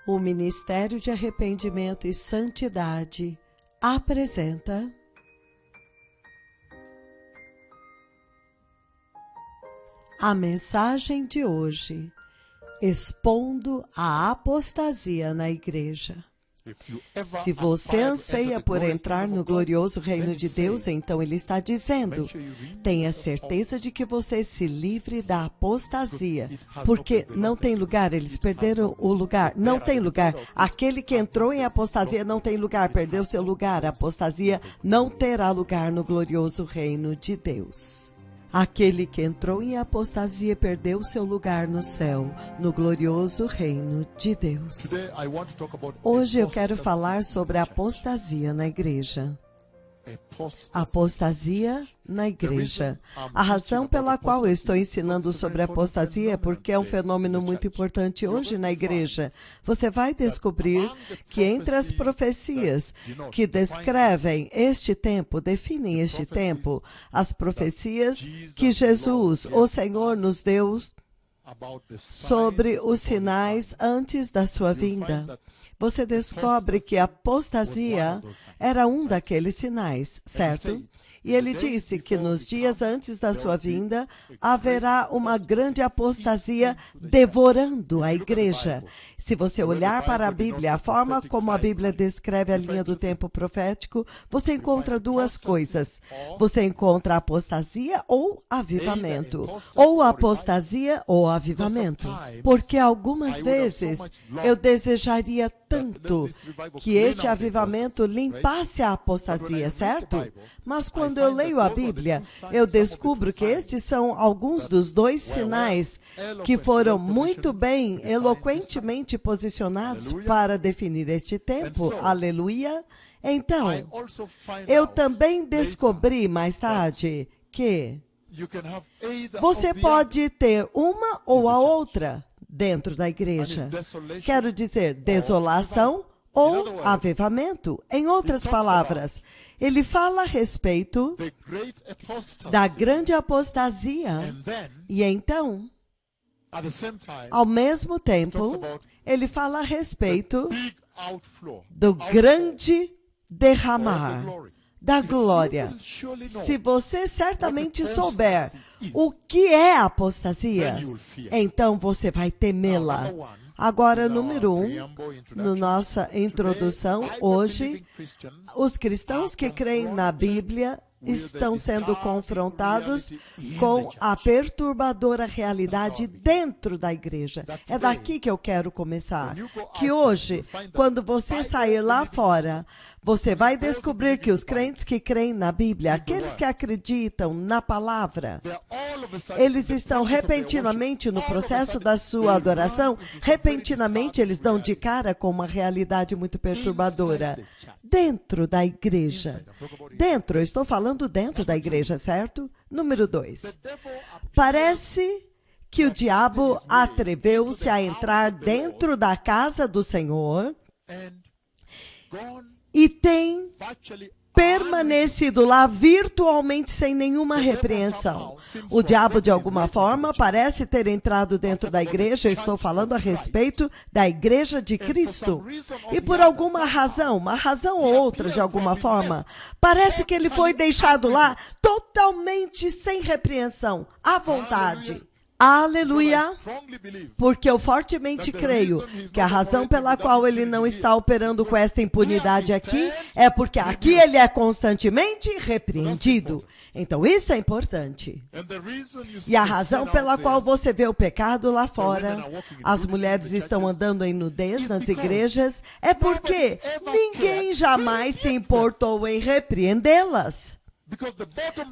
O Ministério de Arrependimento e Santidade apresenta a mensagem de hoje, expondo a apostasia na igreja. Se você anseia por entrar no glorioso reino de Deus, então Ele está dizendo, tenha certeza de que você se livre da apostasia, porque não tem lugar, eles perderam o lugar, não tem lugar. Aquele que entrou em apostasia não tem lugar, perdeu seu lugar. A apostasia não terá lugar no glorioso reino de Deus. Aquele que entrou em apostasia perdeu seu lugar no céu, no glorioso reino de Deus. Hoje eu quero falar sobre a apostasia na igreja. Apostasia na igreja. A razão pela qual eu estou ensinando sobre apostasia é porque é um fenômeno muito importante hoje na igreja. Você vai descobrir que entre as profecias que descrevem este tempo, definem este tempo, as profecias que Jesus, o Senhor, nos deu sobre os sinais antes da sua vinda. Você descobre que a apostasia era um daqueles sinais, certo? E ele disse que nos dias antes da sua vinda, haverá uma grande apostasia devorando a igreja. Se você olhar para a Bíblia, a forma como a Bíblia descreve a linha do tempo profético, você encontra duas coisas. Você encontra apostasia ou avivamento. Ou apostasia ou avivamento. Porque algumas vezes eu desejaria tanto que este avivamento limpasse a apostasia, certo? Mas quando eu leio a Bíblia, eu descubro que estes são alguns dos dois sinais que foram muito bem, eloquentemente posicionados para definir este tempo. Aleluia! Então, eu também descobri mais tarde que você pode ter uma ou a outra dentro da igreja. Quero dizer, desolação ou avivamento. Em outras palavras, ele fala a respeito da grande apostasia. E então, ao mesmo tempo, ele fala a respeito do grande derramar da glória. Se você certamente souber o que é a apostasia, então você vai temê-la. Agora, número 1, na nossa introdução, hoje, os cristãos que creem na Bíblia estão sendo confrontados com a perturbadora realidade dentro da igreja. É daqui que eu quero começar. Que hoje, quando você sair lá fora, você vai descobrir que os crentes que creem na Bíblia, aqueles que acreditam na palavra, eles estão repentinamente no processo da sua adoração, repentinamente eles dão de cara com uma realidade muito perturbadora. Dentro da igreja. Dentro, eu estou falando dentro da igreja, certo? Número 2. Parece que o diabo atreveu-se a entrar dentro da casa do Senhor e tem permanecido lá virtualmente sem nenhuma repreensão. O diabo, de alguma forma, parece ter entrado dentro da igreja. Eu estou falando a respeito da igreja de Cristo. E por alguma razão, uma razão ou outra, de alguma forma, parece que ele foi deixado lá totalmente sem repreensão, à vontade. Aleluia! Porque eu fortemente creio que a razão pela qual ele não está operando com esta impunidade aqui é porque aqui ele é constantemente repreendido. Então isso é importante. E a razão pela qual você vê o pecado lá fora, as mulheres estão andando em nudez nas igrejas, é porque ninguém jamais se importou em repreendê-las.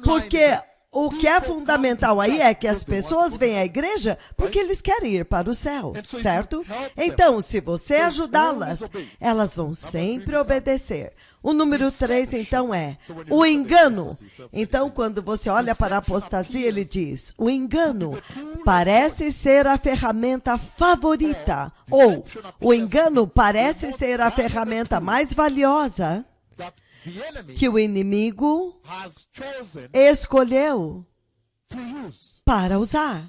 Porque o que é fundamental aí é que as pessoas vêm à igreja porque eles querem ir para o céu, certo? Então, se você ajudá-las, elas vão sempre obedecer. O número 3, então, é o engano. Então, quando você olha para a apostasia, ele diz, o engano parece ser a ferramenta favorita, ou o engano parece ser a ferramenta mais valiosa que o inimigo escolheu para usar,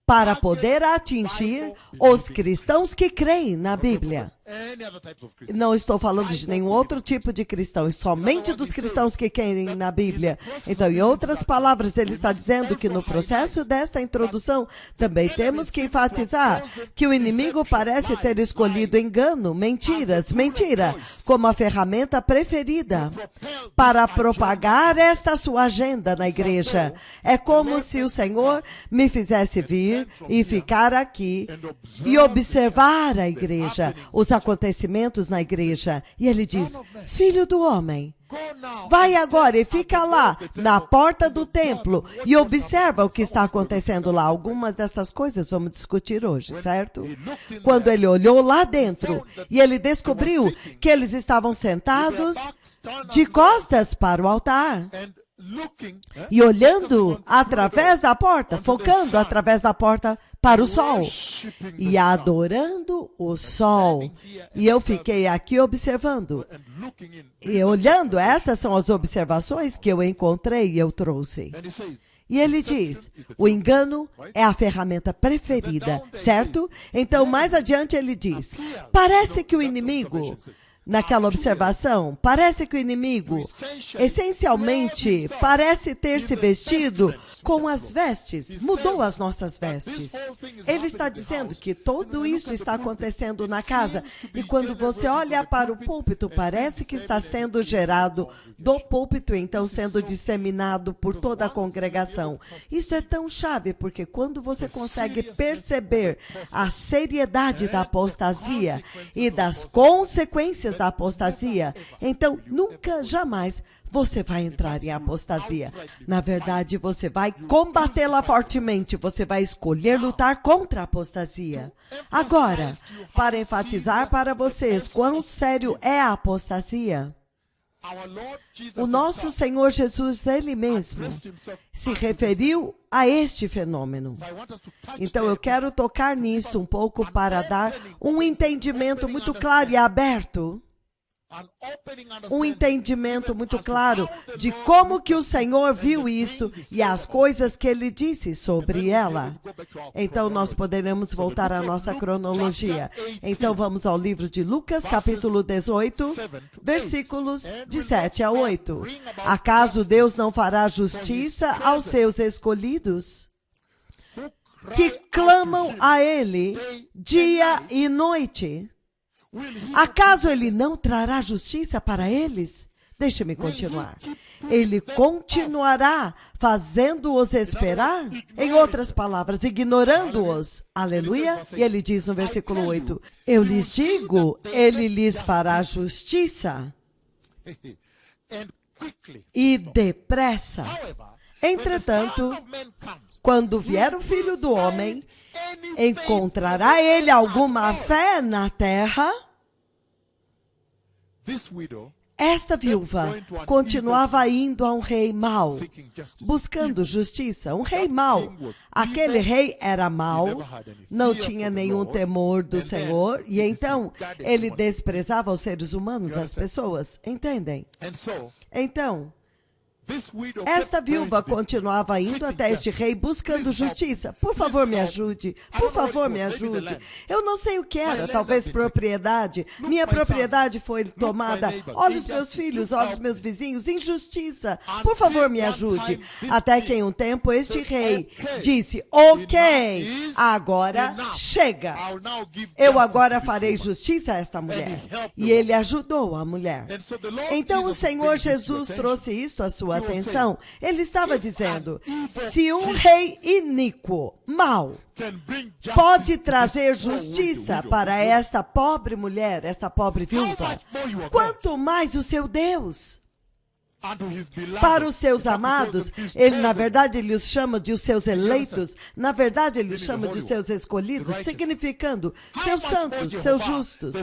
para poder atingir os cristãos que creem na Bíblia. Não estou falando de nenhum outro tipo de cristãos, somente dos cristãos que creem na Bíblia. Então, em outras palavras, ele está dizendo que no processo desta introdução, também temos que enfatizar que o inimigo parece ter escolhido engano, mentira, como a ferramenta preferida para propagar esta sua agenda na igreja. É como se o Senhor me fizesse vir e ficar aqui e observar a igreja, os acontecimentos na igreja. E ele diz: filho do homem, vai agora e fica lá na porta do templo e observa o que está acontecendo lá. Algumas dessas coisas vamos discutir hoje, certo? Quando ele olhou lá dentro e ele descobriu que eles estavam sentados de costas para o altar e olhando através da porta, focando através da porta para o sol e adorando o sol. E eu fiquei aqui observando e olhando. Estas são as observações que eu encontrei e eu trouxe. E ele diz, o engano é a ferramenta preferida, certo? Então, mais adiante ele diz, parece que o inimigo... Naquela observação, parece que o inimigo, essencialmente, parece ter se vestido com as vestes, mudou as nossas vestes. Ele está dizendo que tudo isso está acontecendo na casa. E quando você olha para o púlpito, parece que está sendo gerado do púlpito, então sendo disseminado por toda a congregação. Isso é tão chave, porque quando você consegue perceber a seriedade da apostasia e das consequências da apostasia, então nunca, jamais você vai entrar em apostasia. Na verdade, você vai combatê-la fortemente, você vai escolher lutar contra a apostasia. Agora, para enfatizar para vocês quão sério é a apostasia, o nosso Senhor Jesus, Ele mesmo, se referiu a este fenômeno. Então, eu quero tocar nisso um pouco para dar um entendimento muito claro e aberto. Um entendimento muito claro de como que o Senhor viu isso e as coisas que Ele disse sobre ela. Então, nós poderemos voltar à nossa cronologia. Então, vamos ao livro de Lucas, capítulo 18, versículos de 7 a 8. Acaso Deus não fará justiça aos seus escolhidos, que clamam a Ele dia e noite? Acaso Ele não trará justiça para eles? Deixe-me continuar. Ele continuará fazendo-os esperar? Em outras palavras, ignorando-os. Aleluia. E ele diz no versículo 8, eu lhes digo, Ele lhes fará justiça. E depressa. Entretanto, quando vier o Filho do Homem, encontrará Ele alguma fé na terra? Esta viúva continuava indo a um rei mau, buscando justiça. Um rei mau. Aquele rei era mau, não tinha nenhum temor do Senhor, e então ele desprezava os seres humanos, as pessoas. Entendem? Então, esta viúva continuava indo até este rei buscando justiça. Por favor, me ajude. Por favor, me ajude. Eu não sei o que era, talvez propriedade. Minha propriedade foi tomada. Olha os meus filhos, olha os meus vizinhos. Injustiça. Por favor, me ajude. Até que em um tempo este rei disse, ok, agora chega. Eu agora farei justiça a esta mulher. E ele ajudou a mulher. Então o Senhor Jesus trouxe isto à sua atenção. Ele estava dizendo, se um rei iníquo, mau, pode trazer justiça para esta pobre mulher, esta pobre viúva, quanto mais o seu Deus. Para os seus amados, ele, na verdade, ele os chama de os seus eleitos, na verdade, ele os chama de os seus escolhidos, significando seus santos, seus justos.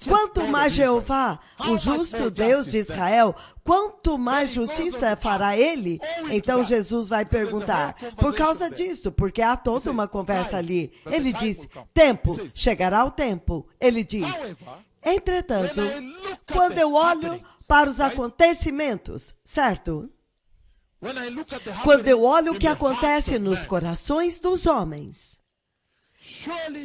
Quanto mais Jeová, o justo Deus de Israel, quanto mais justiça fará ele? Então Jesus vai perguntar, por causa disso, porque há toda uma conversa ali. Ele diz, tempo, chegará o tempo. Ele diz, entretanto, quando eu olho para os acontecimentos, certo? Quando eu olho o que acontece nos corações dos homens,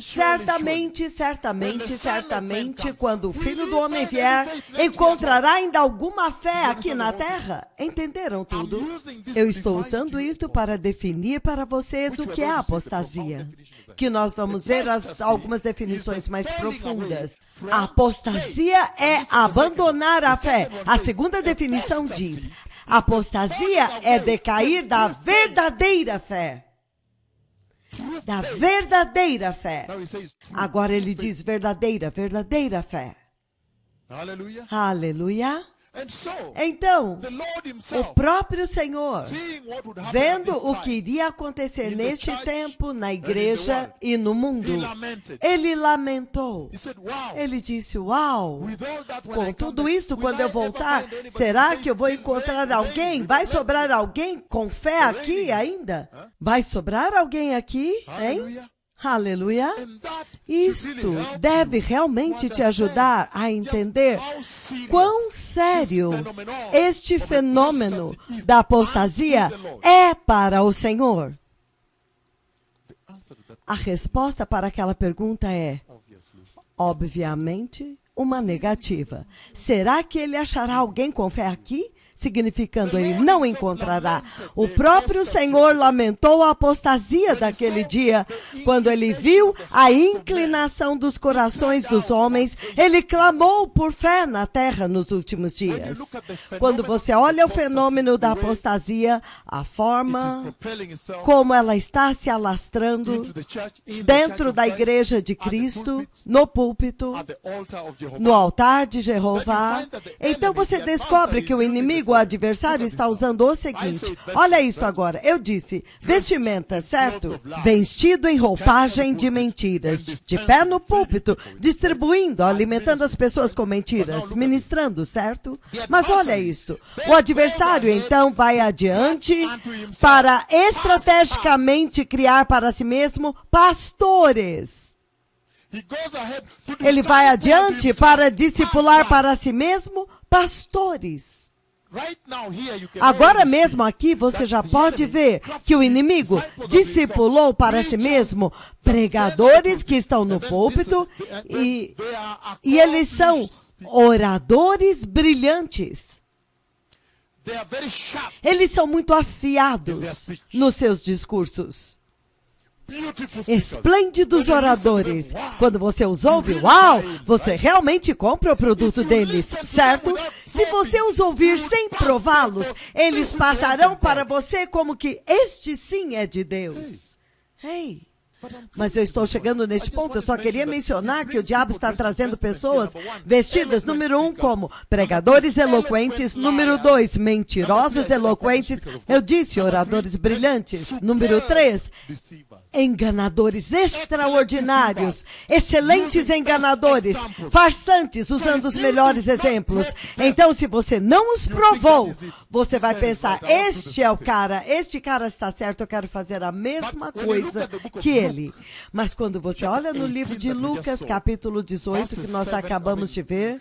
Certamente, certamente, certamente, quando o Filho do Homem vier, encontrará ainda alguma fé aqui na terra? Entenderam tudo? Eu estou usando isto para definir para vocês o que é apostasia. Que nós vamos ver algumas definições mais profundas. A apostasia é abandonar a fé. A segunda definição diz: apostasia é decair da verdadeira fé. Da verdadeira fé. Agora ele diz verdadeira, verdadeira fé. Aleluia. Então, o próprio Senhor, vendo o que iria acontecer neste tempo na igreja e no mundo, ele lamentou. Ele disse, uau, com tudo isso, quando eu voltar, será que eu vou encontrar alguém? Vai sobrar alguém com fé aqui ainda? Vai sobrar alguém aqui, hein? Aleluia. Isto deve realmente te ajudar a entender quão sério este fenômeno da apostasia é para o Senhor. A resposta para aquela pergunta é, obviamente, uma negativa. Será que ele achará alguém com fé aqui? Significando ele não encontrará. O próprio Senhor lamentou a apostasia daquele dia, quando ele viu a inclinação dos corações dos homens, ele clamou por fé na terra nos últimos dias. Quando você olha o fenômeno da apostasia, a forma como ela está se alastrando dentro da igreja de Cristo, no púlpito, no altar de Jeová, então você descobre que o inimigo, o adversário, está usando o seguinte. Olha isso agora. Eu disse, vestimenta, certo? Vestido em roupagem de mentiras. De pé no púlpito, distribuindo, alimentando as pessoas com mentiras, ministrando, certo? Mas olha isto. O adversário, então, vai adiante para estrategicamente criar para si mesmo pastores. Ele vai adiante para discipular para si mesmo pastores. Agora mesmo aqui você já pode ver que o inimigo discipulou para si mesmo pregadores que estão no púlpito e eles são oradores brilhantes. Eles são muito afiados nos seus discursos. Esplêndidos oradores. Quando você os ouve, uau, você realmente compra o produto deles, certo? Se você os ouvir sem prová-los, eles passarão para você como que este sim é de Deus. Ei! Mas eu estou chegando neste ponto, eu só queria mencionar que o diabo está trazendo pessoas vestidas, número 1, como pregadores eloquentes, número 2, mentirosos eloquentes, eu disse oradores brilhantes, número 3, enganadores extraordinários, excelentes enganadores, farsantes, usando os melhores exemplos. Então, se você não os provou, você vai pensar, este é o cara, este cara está certo, eu quero fazer a mesma coisa que ele. Mas quando você olha no livro de Lucas, capítulo 18, que nós acabamos de ver,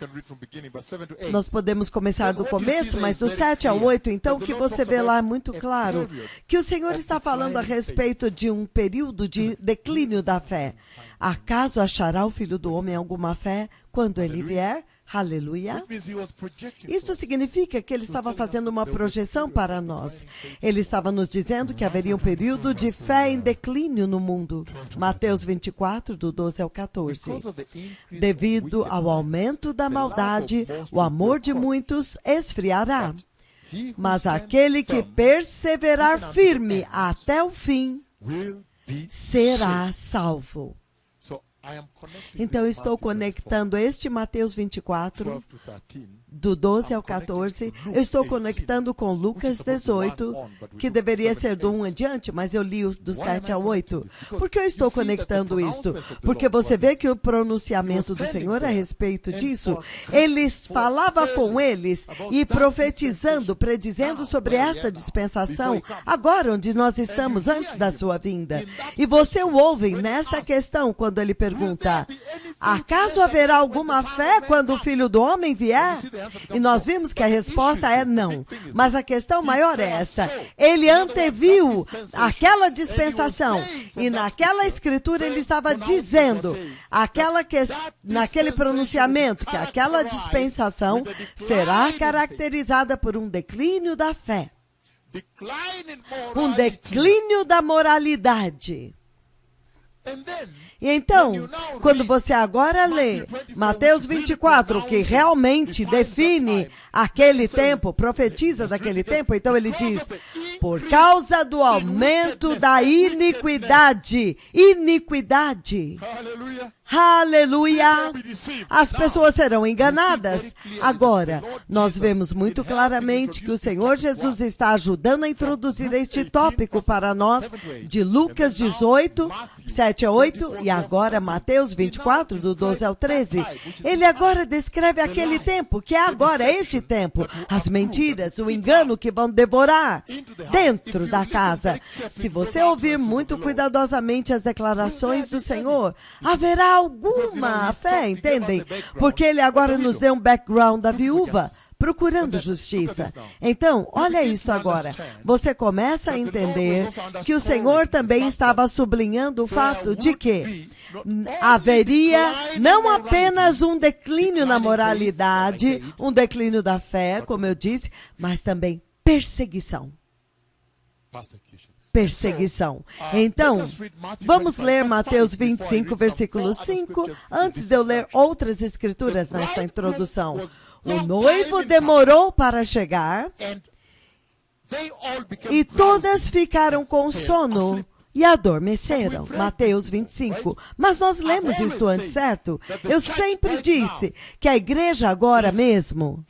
nós podemos começar do começo, mas do 7 ao 8, então o que você vê lá é muito claro, que o Senhor está falando a respeito de um período de declínio da fé. Acaso achará o Filho do Homem alguma fé quando ele vier? Aleluia. Isto significa que ele estava fazendo uma projeção para nós. Ele estava nos dizendo que haveria um período de fé em declínio no mundo. Mateus 24, do 12 ao 14. Devido ao aumento da maldade, o amor de muitos esfriará. Mas aquele que perseverar firme até o fim será salvo. Então, estou conectando este Mateus 24, do 12 ao 14. Eu estou conectando com Lucas 18, que deveria ser do 1 adiante, mas eu li do 7 ao 8. Por que eu estou conectando isto? Porque você vê que o pronunciamento do Senhor a respeito disso, ele falava com eles e profetizando, predizendo sobre esta dispensação, agora onde nós estamos antes da sua vinda. E você o ouve nesta questão quando ele pergunta, acaso haverá alguma fé quando o Filho do Homem vier? E nós vimos que a resposta é não. Mas a questão maior é esta. Ele anteviu aquela dispensação. E naquela escritura ele estava dizendo, naquele pronunciamento, que aquela dispensação será caracterizada por um declínio da fé. Um declínio da moralidade. E então, quando você agora lê Mateus 24, que realmente define aquele tempo, profetiza daquele tempo, então ele diz, por causa do aumento da iniquidade, aleluia, as pessoas serão enganadas. Agora, nós vemos muito claramente que o Senhor Jesus está ajudando a introduzir este tópico para nós, de Lucas 18, 7 a 8, e agora Mateus 24, do 12 ao 13. Ele agora descreve aquele tempo, que é agora este tempo, as mentiras, o engano que vão devorar dentro da casa. Se você ouvir muito cuidadosamente as declarações do Senhor, haverá alguma fé, entendem? Porque ele agora nos deu um background da viúva, procurando justiça. Então, olha isso agora. Você começa a entender que o Senhor também estava sublinhando o fato de que haveria não apenas um declínio na moralidade, um declínio da fé, como eu disse, mas também perseguição. Então, vamos ler Mateus 25, versículo 5, antes de eu ler outras escrituras nesta introdução. O noivo demorou para chegar e todas ficaram com sono e adormeceram. Mateus 25. Mas nós lemos isto antes, certo? Eu sempre disse que a igreja agora mesmo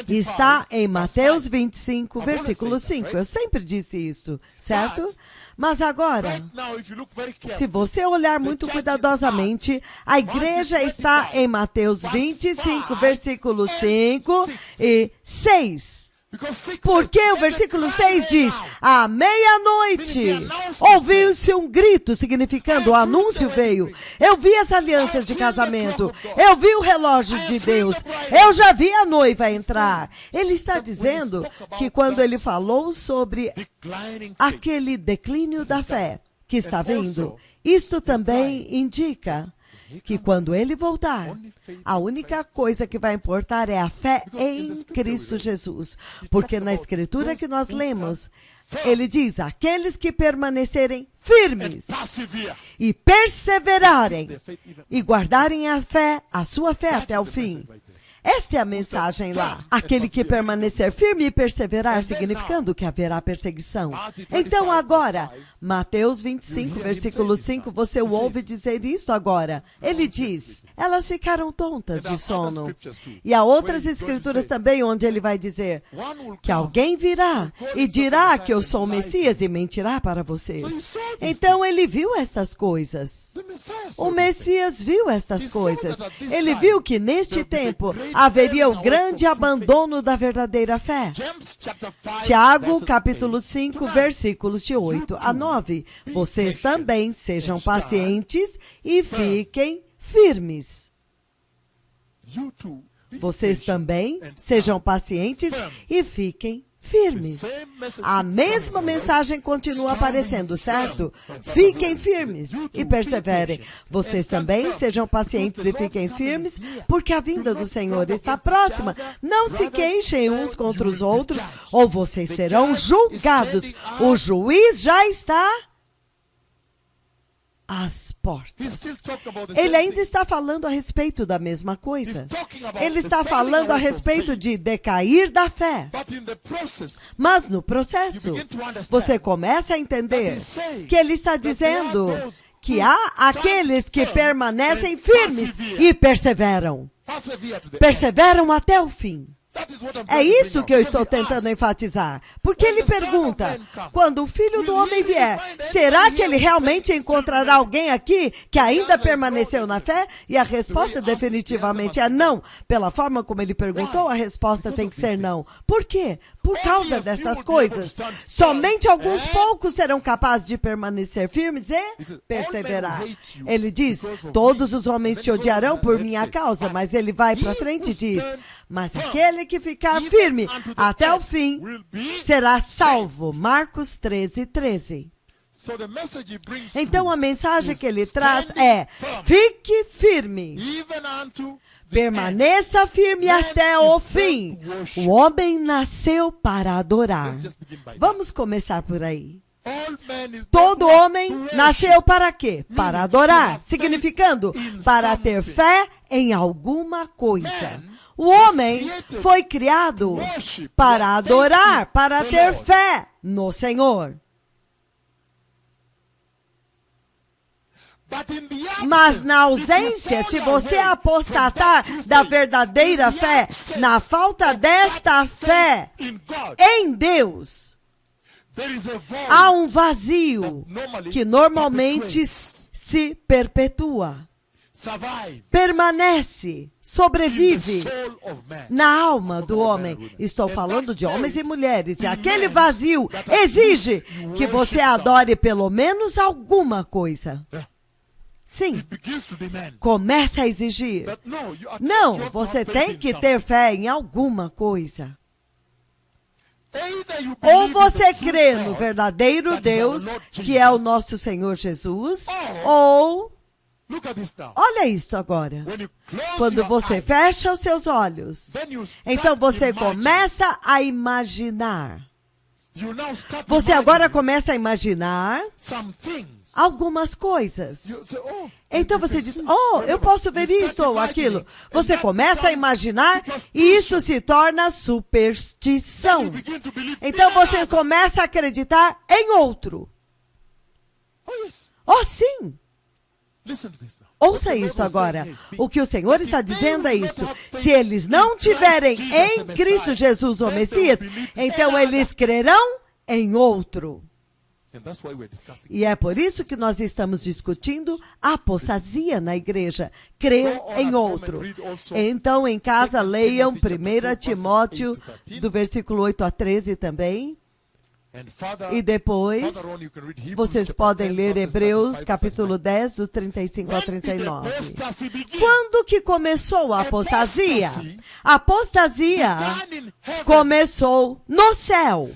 está em Mateus 25, versículo 5. Eu sempre disse isso, certo? Mas agora, se você olhar muito cuidadosamente, a igreja está em Mateus 25, versículo 5 e 6. Porque o versículo 6 diz, à meia-noite, ouviu-se um grito, significando o anúncio veio. Eu vi as alianças de casamento, eu vi o relógio de Deus, eu já vi a noiva entrar. Ele está dizendo que quando ele falou sobre aquele declínio da fé que está vindo, isto também indica que quando ele voltar, a única coisa que vai importar é a fé em Cristo Jesus. Porque na escritura que nós lemos, ele diz, aqueles que permanecerem firmes e perseverarem e guardarem a sua fé até o fim. Esta é a mensagem lá. Aquele que permanecer firme e perseverar, significando que haverá perseguição. Então agora, Mateus 25, versículo 5, você o ouve dizer isso agora. Ele diz, elas ficaram tontas de sono. E há outras escrituras também onde ele vai dizer que alguém virá e dirá que eu sou o Messias e mentirá para vocês. Então ele viu estas coisas. O Messias viu estas coisas. Ele viu que neste tempo haveria o grande abandono da verdadeira fé. Tiago, capítulo 5, versículos de 8 a 9. Vocês também sejam pacientes e fiquem firmes. Vocês também sejam pacientes e fiquem firmes. A mesma mensagem continua aparecendo, certo? Fiquem firmes e perseverem. Vocês também sejam pacientes e fiquem firmes, porque a vinda do Senhor está próxima. Não se queixem uns contra os outros, ou vocês serão julgados. O juiz já está às portas. Ele ainda está falando a respeito da mesma coisa. Ele está falando a respeito de decair da fé. Mas no processo, você começa a entender que ele está dizendo que há aqueles que permanecem firmes e perseveram. Perseveram até o fim. É isso que eu estou tentando enfatizar. Porque ele pergunta, quando o Filho do Homem vier, será que ele realmente encontrará alguém aqui que ainda permaneceu na fé? E a resposta definitivamente é não. Pela forma como ele perguntou, a resposta tem que ser não. Por quê? Por causa dessas coisas, somente alguns poucos serão capazes de permanecer firmes e perseverar. Ele diz, todos os homens te odiarão por minha causa, mas ele vai para frente e diz, mas aquele que ficar firme até o fim será salvo. Marcos 13:13. Então a mensagem que ele traz é, fique firme. Permaneça firme até o fim. O homem nasceu para adorar. Vamos começar por aí. Todo homem nasceu para quê? Para adorar. Significando, para ter fé em alguma coisa. O homem foi criado para adorar, para ter fé no Senhor. Mas na ausência, se você apostatar da verdadeira fé, na falta desta fé em Deus, há um vazio que normalmente se perpetua, permanece, sobrevive na alma do homem. Estou falando de homens e mulheres. E aquele vazio exige que você adore pelo menos alguma coisa. Sim, começa a exigir. Não, você tem que ter fé em alguma coisa. Ou você crê no verdadeiro Deus, que é o nosso Senhor Jesus, ou... Olha isto agora. Quando você fecha os seus olhos, então você começa a imaginar. Você agora começa a imaginar algumas coisas. Então você diz, eu posso ver isso ou aquilo. Você começa a imaginar e isso se torna superstição. Então você começa a acreditar em outro. Sim. Ouça isso agora. O que o Senhor está dizendo é isso. Se eles não tiverem em Cristo Jesus o Messias, então eles crerão em outro. E é por isso que nós estamos discutindo a apostasia na igreja. Crer em outro. Então, em casa, leiam 1 Timóteo, do versículo 8 a 13 também. E depois, vocês podem ler Hebreus, capítulo 10, do 35 ao 39. Quando que começou a apostasia? A apostasia começou no céu.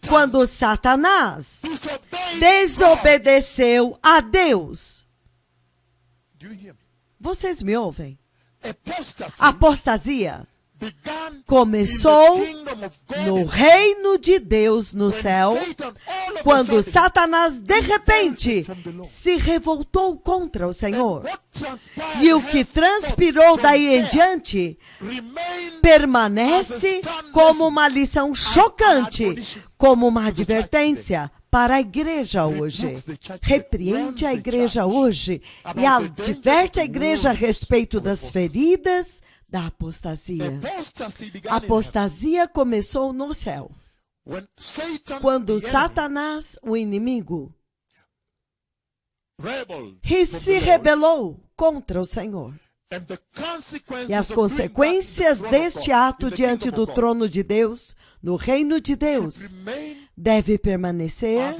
Quando Satanás desobedeceu a Deus. Vocês me ouvem? Apostasia começou no reino de Deus no céu, quando Satanás de repente se revoltou contra o Senhor. E o que transpirou daí em diante permanece como uma lição chocante, como uma advertência para a igreja hoje. Repreende a igreja hoje e adverte a igreja a respeito das feridas da apostasia. A apostasia começou no céu. Quando Satanás, o inimigo, se rebelou contra o Senhor. E as consequências deste ato diante do trono de Deus, no reino de Deus, deve permanecer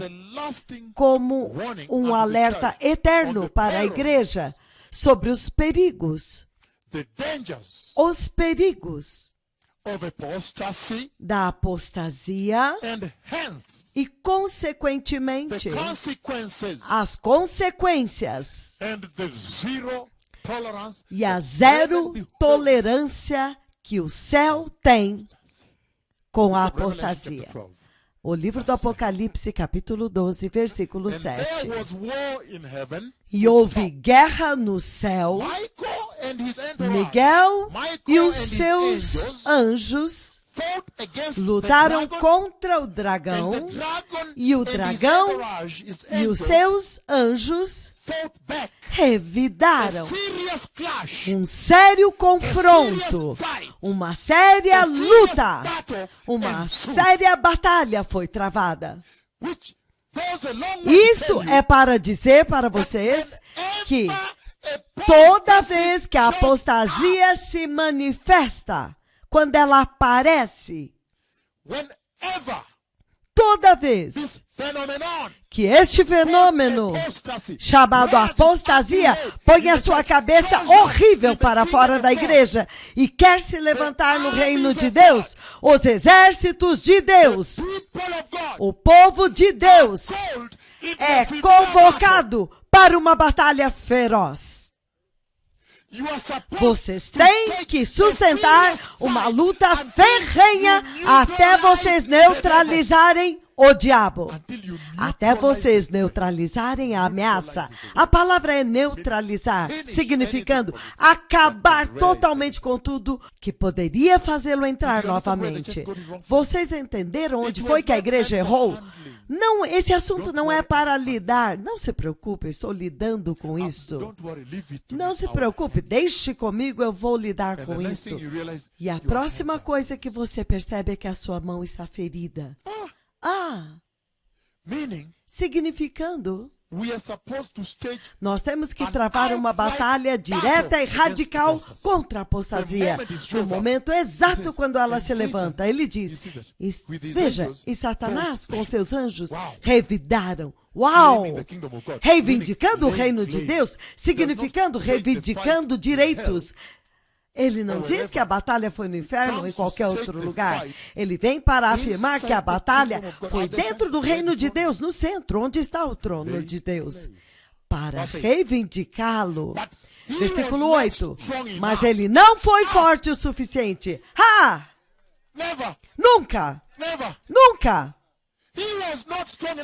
como um alerta eterno para a igreja sobre os perigos da apostasia e, consequentemente, as consequências e a zero tolerância que o céu tem com a apostasia. O livro do Apocalipse, capítulo 12, versículo 7. E houve guerra no céu. Miguel e os seus anjos lutaram contra o dragão, e o dragão e os seus anjos revidaram. Um sério confronto, uma séria luta, uma séria batalha foi travada. Isso é para dizer para vocês que toda vez que a apostasia se manifesta, quando ela aparece, Toda vez que este fenômeno chamado apostasia põe a sua cabeça horrível para fora da igreja e quer se levantar no reino de Deus, os exércitos de Deus, o povo de Deus é convocado para uma batalha feroz. Vocês têm que sustentar uma luta ferrenha até vocês neutralizarem o diabo. Até vocês neutralizarem a ameaça. A palavra é neutralizar, significando acabar totalmente com tudo que poderia fazê-lo entrar novamente. Vocês entenderam onde foi que a igreja errou? Não, esse assunto não é para lidar. Não se preocupe, eu estou lidando com isso. Não se preocupe, deixe comigo, eu vou lidar com isso. E a próxima coisa que você percebe é que a sua mão está ferida. Significando, nós temos que travar uma batalha direta e radical contra a apostasia. No momento exato quando ela se levanta, ele diz, veja, e Satanás com seus anjos revidaram. Uau! Reivindicando o reino de Deus, significando reivindicando direitos. Ele não diz que a batalha foi no inferno ou em qualquer outro lugar. Ele vem para afirmar que a batalha foi dentro do reino de Deus, no centro, onde está o trono de Deus, para reivindicá-lo. Versículo 8. Mas ele não foi forte o suficiente. Nunca! Nunca!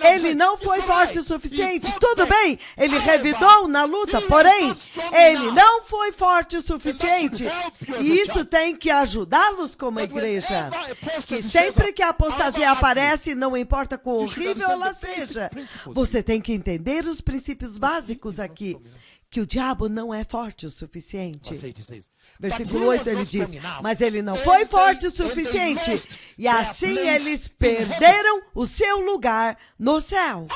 Ele não foi forte o suficiente. Tudo bem, ele revidou na luta, porém, ele não foi forte o suficiente. E isso tem que ajudá-los como igreja. Que sempre que a apostasia aparece, não importa quão horrível ela seja, você tem que entender os princípios básicos aqui. Que o diabo não é forte o suficiente. Versículo 8 ele diz, mas ele não foi forte o suficiente. E assim eles perderam o seu lugar no céu.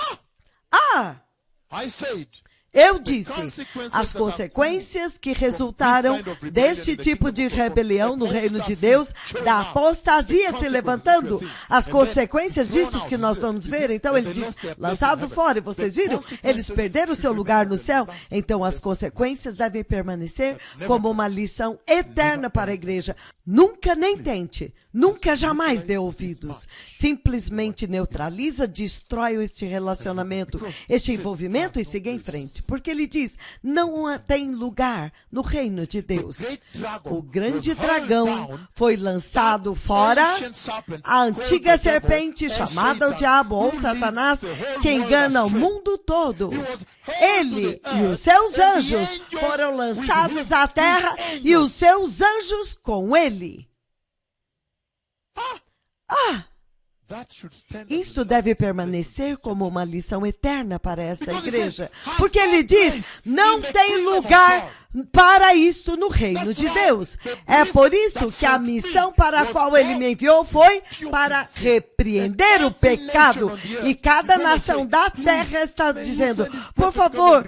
Eu disse, as consequências que resultaram deste tipo de rebelião no reino de Deus, da apostasia se levantando, as consequências disso que nós vamos ver. Então ele diz, lançado fora, e vocês viram? Eles perderam o seu lugar no céu. Então as consequências devem permanecer como uma lição eterna para a igreja. Nunca nem tente, nunca jamais dê ouvidos. Simplesmente neutraliza, destrói este relacionamento, este envolvimento e siga em frente. Porque ele diz, não tem lugar no reino de Deus. O grande dragão foi lançado fora, a antiga serpente chamada o diabo ou Satanás, que engana o mundo todo. Ele e os seus anjos foram lançados à terra e os seus anjos com ele. Isso deve permanecer como uma lição eterna para esta igreja. Porque ele diz, não tem lugar para isso no reino de Deus. É por isso que a missão para a qual ele me enviou foi para repreender o pecado. E cada nação da terra está dizendo, por favor,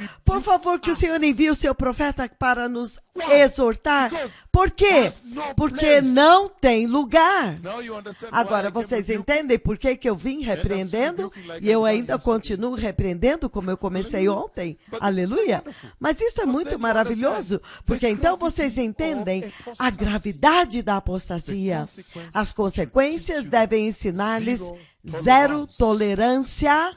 que o Senhor envie o seu profeta para nos exortar. Por quê? Porque não tem lugar. Agora, vocês entendem por que eu vim repreendendo? E eu ainda continuo repreendendo como eu comecei ontem. Aleluia! Mas isso é muito maravilhoso. Porque então vocês entendem a gravidade da apostasia. As consequências devem ensinar-lhes zero tolerância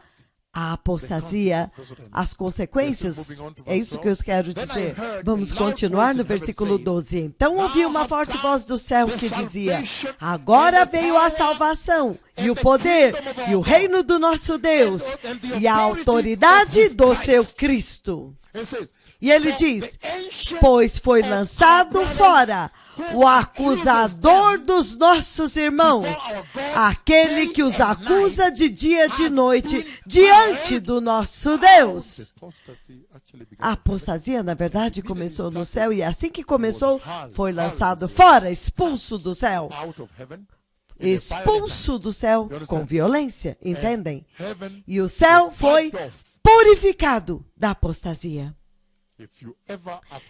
à apostasia. As consequências, é isso que eu quero dizer. Vamos continuar no versículo 12. Então ouvi uma forte voz do céu que dizia, agora veio a salvação, e o poder, e o reino do nosso Deus, e a autoridade do seu Cristo. E ele diz, pois foi lançado fora o acusador dos nossos irmãos, aquele que os acusa de dia e de noite diante do nosso Deus. A apostasia, na verdade, começou no céu e assim que começou, foi lançado fora, expulso do céu. Expulso do céu com violência, entendem? E o céu foi purificado da apostasia.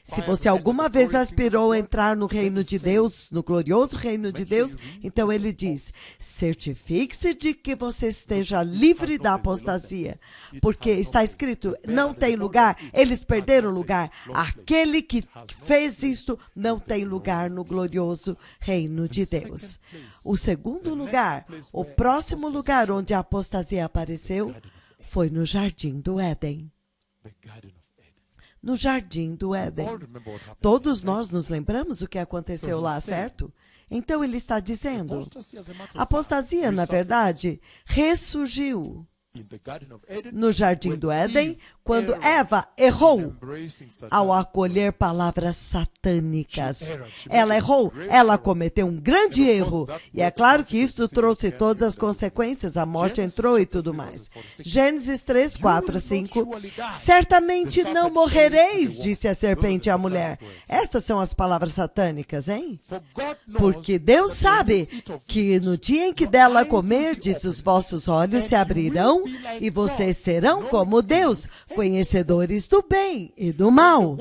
Se você alguma vez aspirou a entrar no reino de Deus, no glorioso reino de Deus, então ele diz: certifique-se de que você esteja livre da apostasia. Porque está escrito, não tem lugar, eles perderam lugar. Aquele que fez isto não tem lugar no glorioso reino de Deus. O segundo lugar, o próximo lugar onde a apostasia apareceu, foi no Jardim do Éden. No Jardim do Éden. Todos nós nos lembramos o que aconteceu lá, certo? Então ele está dizendo, a apostasia, na verdade, ressurgiu no Jardim do Éden, quando Eva errou ao acolher palavras satânicas. Ela errou, ela cometeu um grande erro. E é claro que isso trouxe todas as consequências, a morte entrou e tudo mais. Gênesis 3, 4, 5. Certamente não morrereis, disse a serpente à mulher. Estas são as palavras satânicas, hein? Porque Deus sabe que no dia em que dela comerdes, os vossos olhos se abrirão e vocês serão como Deus, conhecedores do bem e do mal.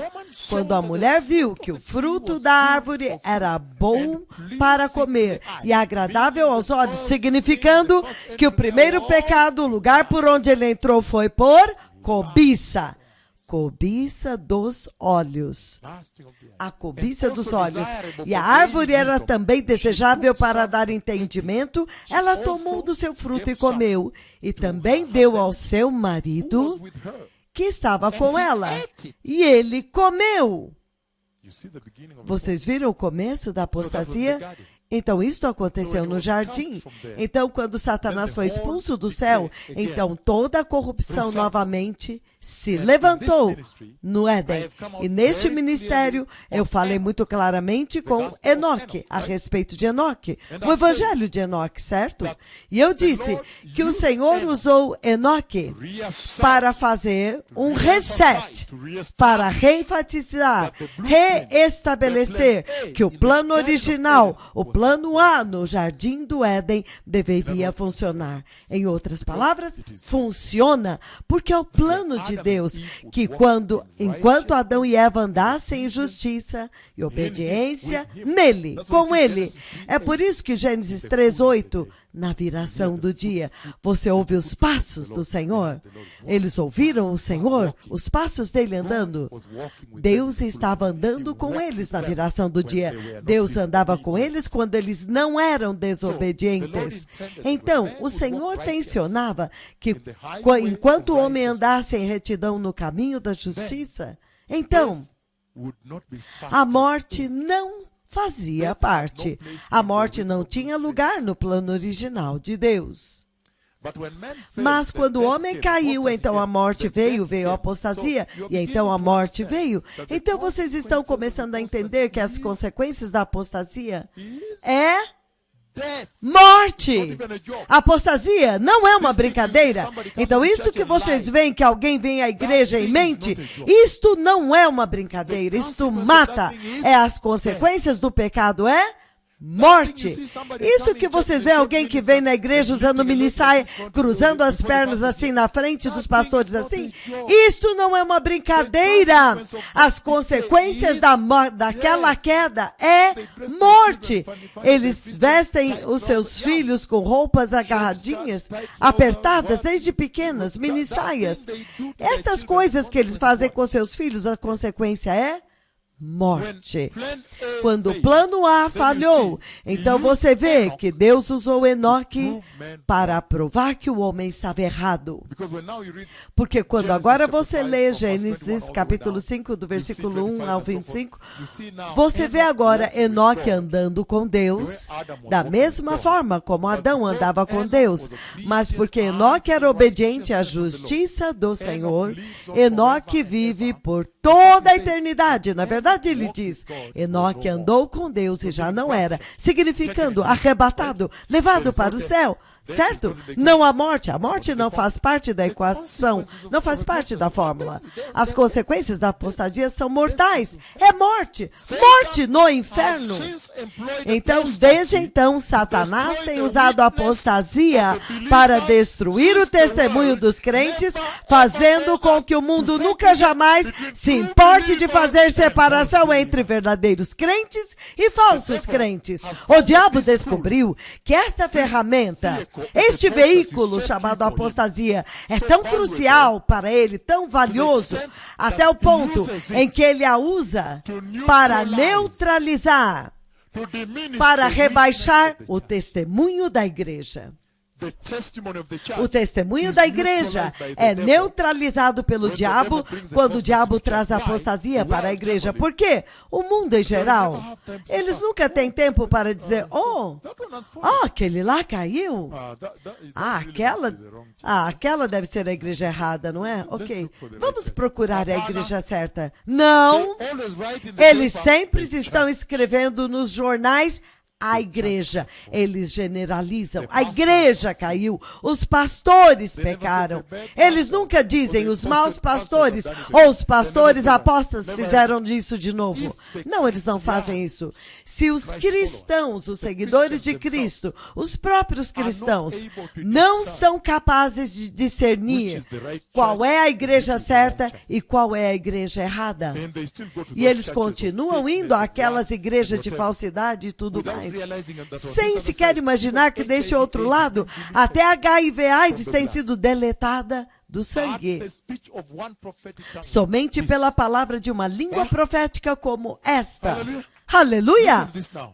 Quando a mulher viu que o fruto da árvore era bom para comer e agradável aos olhos, significando que o primeiro pecado, o lugar por onde ele entrou foi por cobiça. Cobiça dos olhos. A cobiça dos olhos. E a árvore era também desejável para dar entendimento. Ela tomou do seu fruto e comeu. E também deu ao seu marido, que estava com ela. E ele comeu. Vocês viram o começo da apostasia? Então, isto aconteceu no jardim. Então, quando Satanás foi expulso do céu, então toda a corrupção novamente se levantou no Éden. E neste ministério, eu falei muito claramente com Enoque, a respeito de Enoque. O evangelho de Enoque, certo? E eu disse que o Senhor usou Enoque para fazer um reset, para reenfatizar, reestabelecer que o plano original, o plano A no Jardim do Éden deveria funcionar. Em outras palavras, funciona, porque é o plano de Deus que enquanto Adão e Eva andassem em justiça e obediência nele, com ele. É por isso que Gênesis 3:8, na viração do dia, você ouve os passos do Senhor. Eles ouviram o Senhor, os passos dele andando. Deus estava andando com eles na viração do dia. Deus andava com eles quando eles não eram desobedientes. Então, o Senhor tensionava que enquanto o homem andasse em retidão no caminho da justiça, então a morte não fazia parte. A morte não tinha lugar no plano original de Deus. Mas quando o homem caiu, então a morte veio a apostasia, e então a morte veio. Então vocês estão começando a entender que as consequências da apostasia é morte. A apostasia não é uma brincadeira. Então, isto que vocês veem, que alguém vem à igreja em mente, isto não é uma brincadeira. Isto mata. As consequências do pecado é morte. Isso que vocês veem alguém que vem na igreja usando minissaia, cruzando as pernas assim na frente dos pastores assim, isto não é uma brincadeira. As consequências daquela queda é morte. Eles vestem os seus filhos com roupas agarradinhas, apertadas desde pequenas, minissaias. Estas coisas que eles fazem com seus filhos, a consequência é morte. Quando o plano A falhou, então você vê que Deus usou Enoque para provar que o homem estava errado. Porque quando agora você lê Gênesis capítulo 5, do versículo 1 ao 25, você vê agora Enoque andando com Deus, da mesma forma como Adão andava com Deus. Mas porque Enoque era obediente à justiça do Senhor, Enoque vive por toda a eternidade, não é verdade? verdade, ele diz, Enoque andou com Deus e já não era, significando arrebatado, levado para o céu. Certo? Não a morte não faz parte da equação, não faz parte da fórmula. As consequências da apostasia são mortais. É morte, morte no inferno. Então, desde então, Satanás tem usado a apostasia para destruir o testemunho dos crentes, fazendo com que o mundo nunca jamais se importe de fazer separação entre verdadeiros crentes e falsos crentes. O diabo descobriu que esta ferramenta, este veículo chamado apostasia, é tão crucial para ele, tão valioso, até o ponto em que ele a usa para neutralizar, para rebaixar o testemunho da igreja. O testemunho da igreja é neutralizado pelo diabo quando o diabo traz a apostasia para a igreja. Por quê? O mundo em geral, eles nunca têm tempo para dizer, aquele lá caiu. Aquela deve ser a igreja errada, não é? Ok, vamos procurar a igreja certa. Não, eles sempre estão escrevendo nos jornais a igreja, eles generalizam, a igreja caiu, os pastores pecaram. Eles nunca dizem os maus pastores ou os pastores apóstatas fizeram isso de novo. Não, eles não fazem isso. Se os cristãos, os seguidores de Cristo, os próprios cristãos, não são capazes de discernir qual é a igreja certa e qual é a igreja errada, e eles continuam indo àquelas igrejas de falsidade e tudo mais, sem sequer imaginar que deste outro lado, até HIV/AIDS tem sido deletada do sangue. Somente pela palavra de uma língua profética como esta. Aleluia!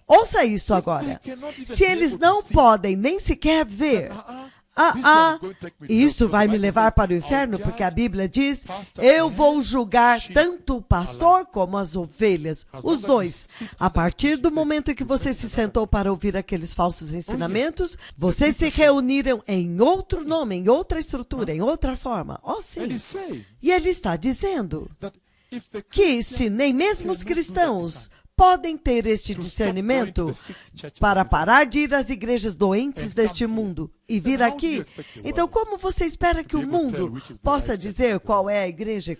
Ouça isso agora. Se eles não podem nem sequer ver, isso vai me levar para o inferno, porque a Bíblia diz, eu vou julgar tanto o pastor como as ovelhas, os dois. A partir do momento em que você se sentou para ouvir aqueles falsos ensinamentos, vocês se reuniram em outro nome, em outra estrutura, em outra forma. Sim. E ele está dizendo que se nem mesmo os cristãos podem ter este discernimento para parar de ir às igrejas doentes deste mundo e vir aqui. Então, como você espera que o mundo possa dizer qual é a igreja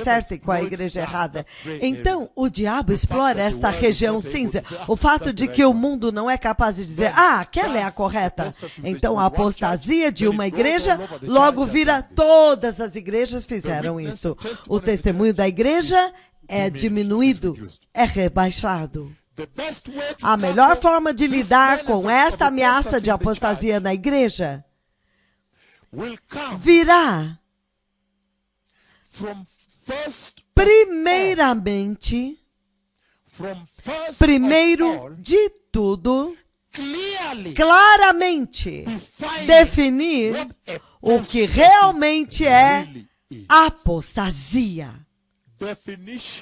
certa e qual é a igreja errada? Então, o diabo explora esta região cinza. O fato de que o mundo não é capaz de dizer, aquela é a correta. Então, a apostasia de uma igreja logo vira todas as igrejas fizeram isso. O testemunho da igreja é diminuído, é rebaixado. A melhor forma de lidar com esta ameaça de apostasia na igreja virá, primeiro de tudo, claramente definir o que realmente é apostasia.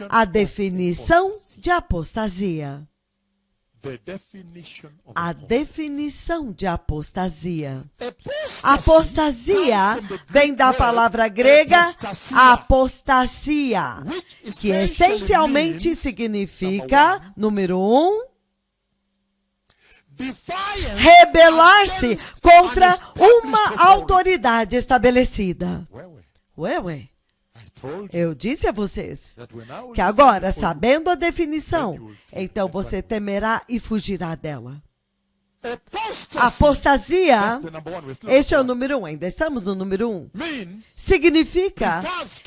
A definição de apostasia. A definição de apostasia. Apostasia vem da palavra grega apostasia, que essencialmente significa, número 1, rebelar-se contra uma autoridade estabelecida. Ué. Eu disse a vocês que agora, sabendo a definição, então você temerá e fugirá dela. Apostasia, este é o número 1, ainda estamos no número 1. Significa,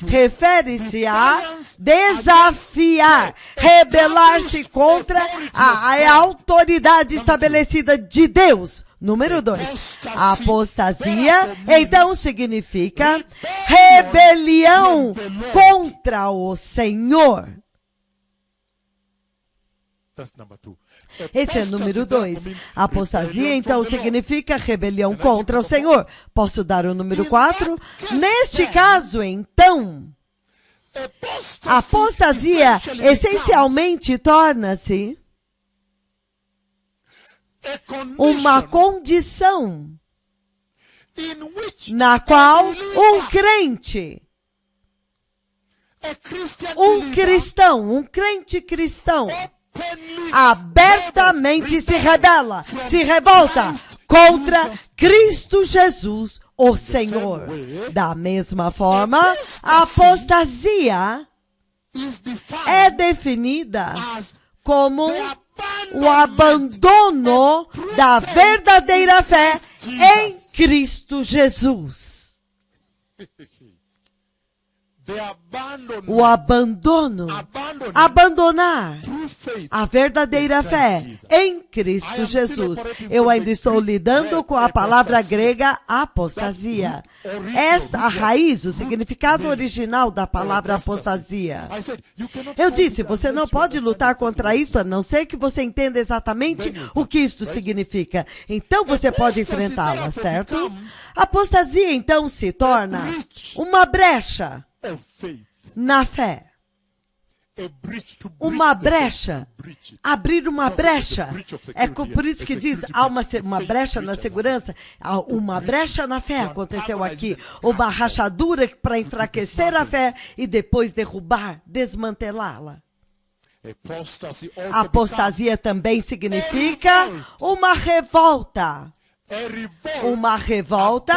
refere-se a desafiar, rebelar-se contra a autoridade estabelecida de Deus. Número 2, apostasia, então significa rebelião contra o Senhor. Esse é número 2. Apostasia, então, significa rebelião contra o Senhor. Posso dar o número 4? Neste caso, então, apostasia essencialmente torna-se uma condição na qual um crente Um cristão, um crente cristão, abertamente se rebela, se revolta contra Cristo Jesus, o Senhor. Da mesma forma, a apostasia é definida como o abandono da verdadeira fé em Cristo Jesus. O abandono, abandonar a verdadeira fé em Cristo Jesus. Eu ainda estou lidando com a palavra grega apostasia. Essa a raiz, o significado original da palavra apostasia. Eu disse, você não pode lutar contra isso a não ser que você entenda exatamente o que isto significa. Então você pode enfrentá-la, certo? A apostasia então se torna uma brecha na fé. Uma brecha. Abrir uma brecha. É por isso que diz, há uma brecha na segurança, há uma brecha na fé aconteceu aqui. Uma rachadura para enfraquecer a fé e depois derrubar, desmantelá-la. Apostasia também significa uma revolta. Uma revolta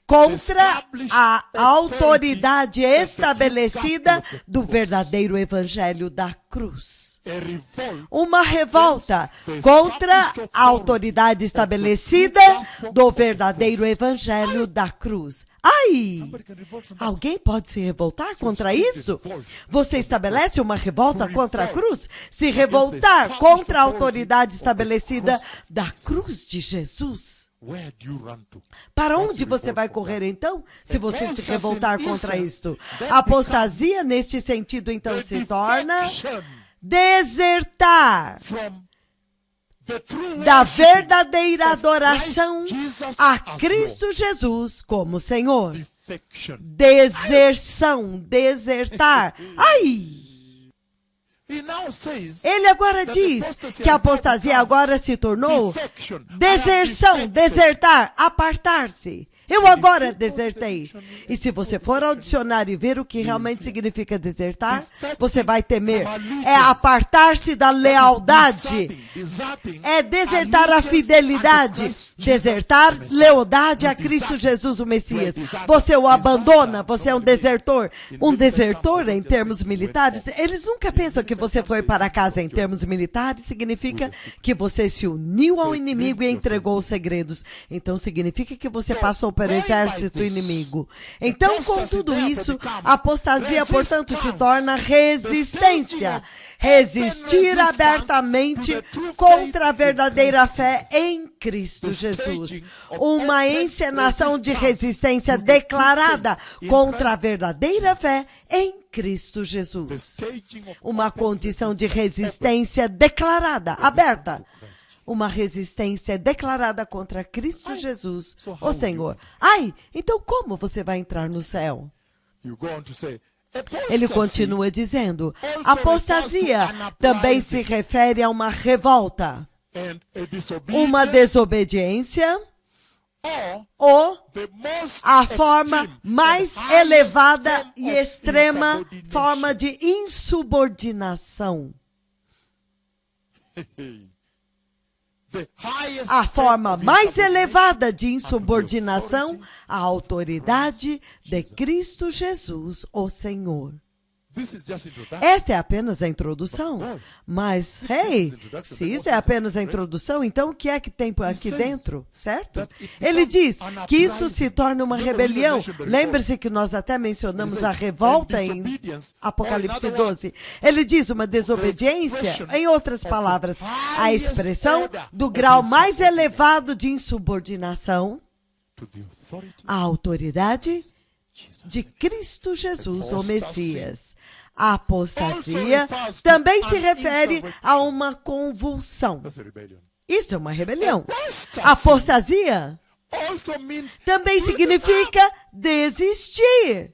contra a autoridade estabelecida do verdadeiro evangelho da cruz. Uma revolta contra a autoridade estabelecida do verdadeiro evangelho da cruz. Ai! Alguém pode se revoltar contra isso? Você estabelece uma revolta contra a cruz? Se revoltar contra a autoridade estabelecida da cruz de Jesus. Para onde você vai correr então, se você se revoltar contra isto? A apostasia, neste sentido, então, se torna desertar da verdadeira adoração a Cristo Jesus como Senhor. Deserção, desertar. Ai! Ele agora diz que a apostasia agora se tornou deserção, desertar, apartar-se. Eu agora desertei. E se você for ao dicionário e ver o que realmente significa desertar, você vai temer. É apartar-se da lealdade. É desertar a fidelidade. Desertar lealdade a Cristo Jesus, o Messias. Você o abandona, você é um desertor. Um desertor, em termos militares, eles nunca pensam que você foi para casa. Em termos militares, significa que você se uniu ao inimigo e entregou os segredos. Então, significa que você passou pelo exército inimigo. Então, com tudo isso, a apostasia, portanto, se torna resistência. Resistir abertamente contra a verdadeira fé em Cristo Jesus. Uma encenação de resistência declarada contra a verdadeira fé em Cristo Jesus. Uma condição de resistência declarada, aberta. Uma resistência declarada contra Cristo Jesus, o Senhor. Ai, então como você vai entrar no céu? Ele continua dizendo, apostasia também se refere a uma revolta, uma desobediência, ou a forma mais elevada e extrema forma de insubordinação. A forma mais elevada de insubordinação à autoridade de Cristo Jesus, o Senhor. Esta é apenas a introdução. Mas, hey, se isso é apenas a introdução, então o que é que tem aqui dentro, certo? Ele diz que isto se torna uma rebelião. Lembre-se que nós até mencionamos a revolta em Apocalipse 12. Ele diz uma desobediência, em outras palavras, a expressão do grau mais elevado de insubordinação à autoridade de Cristo Jesus, o Messias. A apostasia também se refere a uma convulsão. Isso é uma rebelião. Apostasia também significa desistir.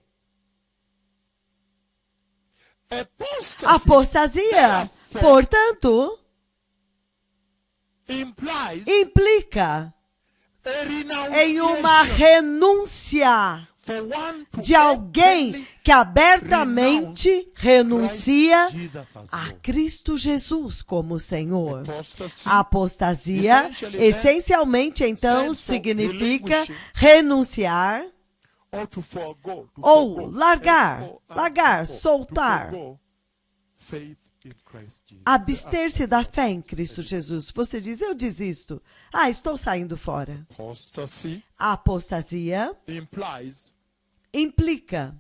Apostasia, portanto, implica em uma renúncia de alguém que abertamente renuncia a Cristo Jesus como Senhor. A apostasia, essencialmente, então, significa renunciar ou largar, soltar, abster-se da fé em Cristo Jesus. Você diz, eu desisto. Estou saindo fora. A apostasia implica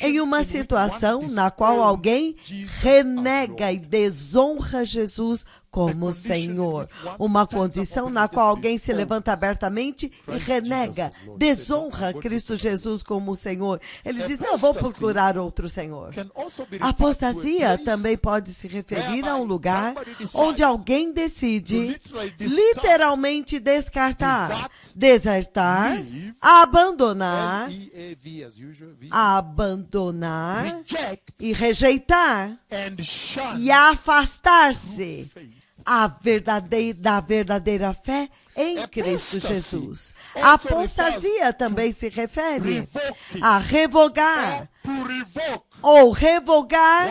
em uma situação na qual alguém renega e desonra Jesus como Senhor. Uma condição na qual alguém se levanta abertamente e renega, desonra Cristo Jesus como Senhor. Ele diz, não, vou procurar outro Senhor. A apostasia também pode se referir a um lugar onde alguém decide literalmente descartar, desertar, abandonar e rejeitar e afastar-se da verdadeira fé em Cristo Jesus. A apostasia também se refere a revogar ou revogar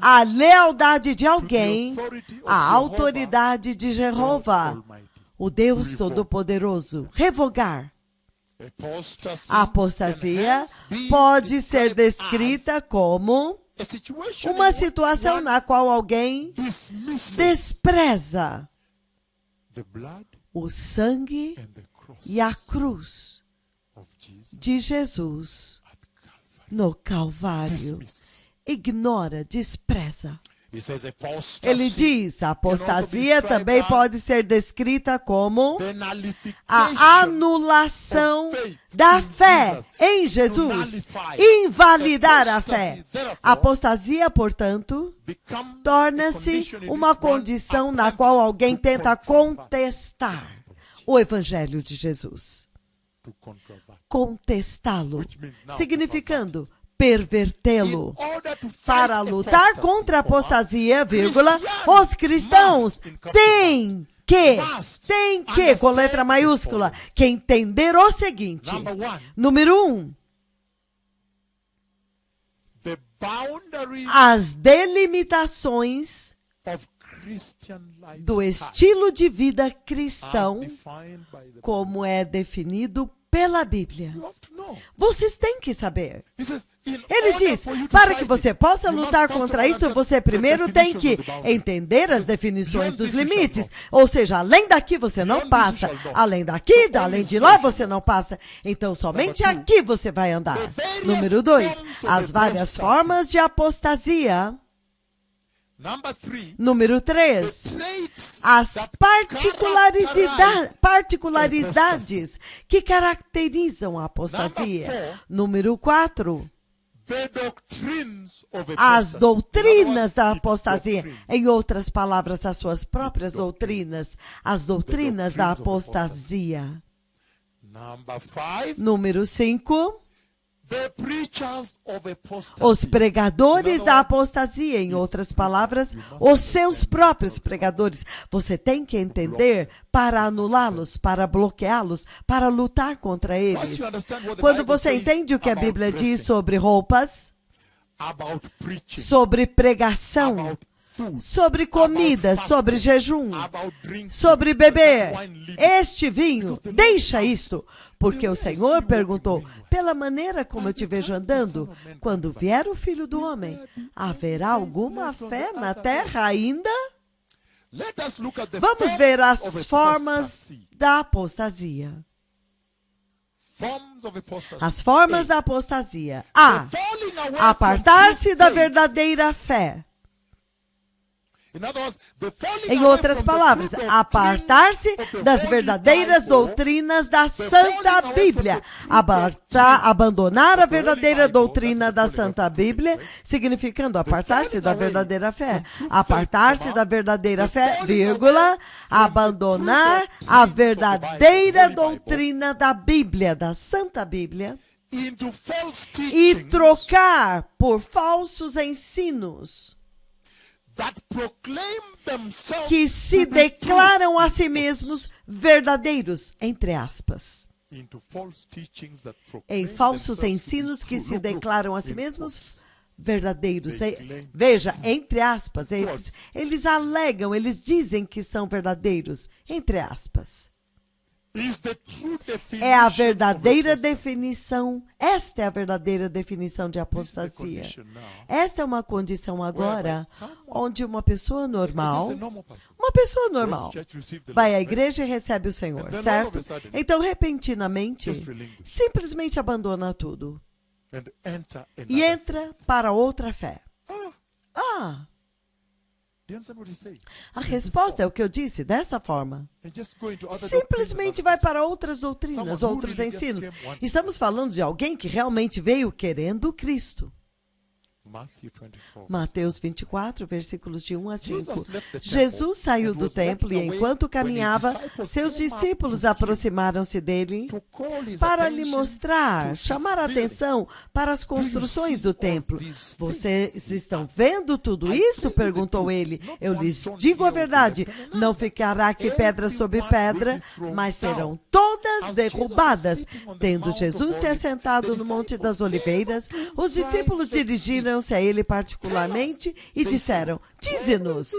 a lealdade de alguém à autoridade de Jeová, o Deus Todo-Poderoso. Revogar. A apostasia pode ser descrita como uma situação na qual alguém despreza o sangue e a cruz de Jesus no Calvário. Ignora, despreza. Ele diz, a apostasia também pode ser descrita como a anulação da fé em Jesus, invalidar a fé. A apostasia, portanto, torna-se uma condição na qual alguém tenta contestar o Evangelho de Jesus. Contestá-lo, significando pervertê-lo. Para lutar contra a apostasia, os cristãos têm que, com letra maiúscula, que entender o seguinte. Número 1. As delimitações do estilo de vida cristão, como é definido pela Bíblia. Vocês têm que saber. Ele diz, para que você possa lutar contra isso, você primeiro tem que entender as definições dos limites. Ou seja, além daqui você não passa. Além daqui, além de lá você não passa. Então, somente aqui você vai andar. Número 2, as várias formas de apostasia. Número 3, as particularidades que caracterizam a apostasia. Número 4, as doutrinas da apostasia. Em outras palavras, as suas próprias doutrinas. As doutrinas da apostasia. Número 5, os pregadores da apostasia, em outras palavras, os seus próprios pregadores. Você tem que entender para anulá-los, para bloqueá-los, para lutar contra eles. Quando você entende o que a Bíblia diz sobre roupas, sobre pregação, sobre comida, sobre jejum, sobre beber este vinho, deixa isto, porque o Senhor perguntou, pela maneira como eu te vejo andando, quando vier o Filho do Homem, haverá alguma fé na terra ainda? Vamos ver as formas da apostasia. As formas da apostasia. A. Apartar-se da verdadeira fé. Em outras palavras, apartar-se das verdadeiras doutrinas da Santa Bíblia. Abandonar a verdadeira doutrina da Santa Bíblia, significando apartar-se da verdadeira fé. Apartar-se da verdadeira fé, abandonar a verdadeira doutrina da Bíblia, da Santa Bíblia, e trocar por falsos ensinos. que se declaram a si mesmos verdadeiros, entre aspas, em falsos ensinos que se declaram a si mesmos verdadeiros. Veja, entre aspas, eles alegam, eles dizem que são verdadeiros, entre aspas. É a verdadeira definição, esta é a verdadeira definição de apostasia. Esta é uma condição agora onde uma pessoa normal vai à igreja e recebe o Senhor, certo? Então, repentinamente, simplesmente abandona tudo e entra para outra fé. A resposta é o que eu disse, dessa forma. Simplesmente vai para outras doutrinas, outros ensinos. Estamos falando de alguém que realmente veio querendo Cristo. Mateus 24, versículos de 1 a 5. Jesus saiu do templo e, enquanto caminhava, seus discípulos aproximaram-se dele para lhe mostrar, chamar a atenção para as construções do templo. Vocês estão vendo tudo isso? Perguntou ele. Eu lhes digo a verdade, não ficará aqui pedra sobre pedra, mas serão todas derrubadas. Tendo Jesus se assentado no Monte das Oliveiras, os discípulos dirigiram-se a ele particularmente e disseram: dize-nos,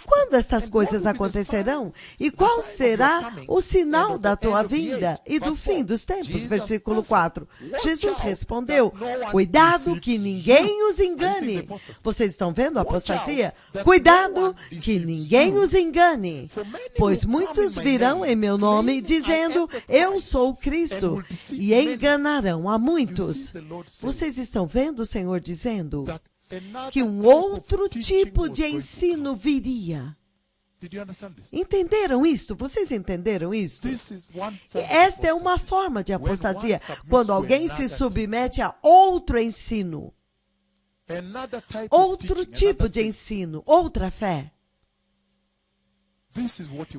quando estas coisas acontecerão e qual será o sinal da tua vinda e do fim dos tempos? Versículo 4. Jesus respondeu: cuidado que ninguém os engane. Vocês estão vendo a apostasia? Cuidado que ninguém os engane, pois muitos virão em meu nome dizendo: eu sou o Cristo, e enganarão a muitos. Vocês estão vendo o Senhor dizendo que um outro tipo de ensino viria. Entenderam isto? Vocês entenderam isto? Esta é uma forma de apostasia, quando alguém se submete a outro ensino, outro tipo de ensino, outra fé.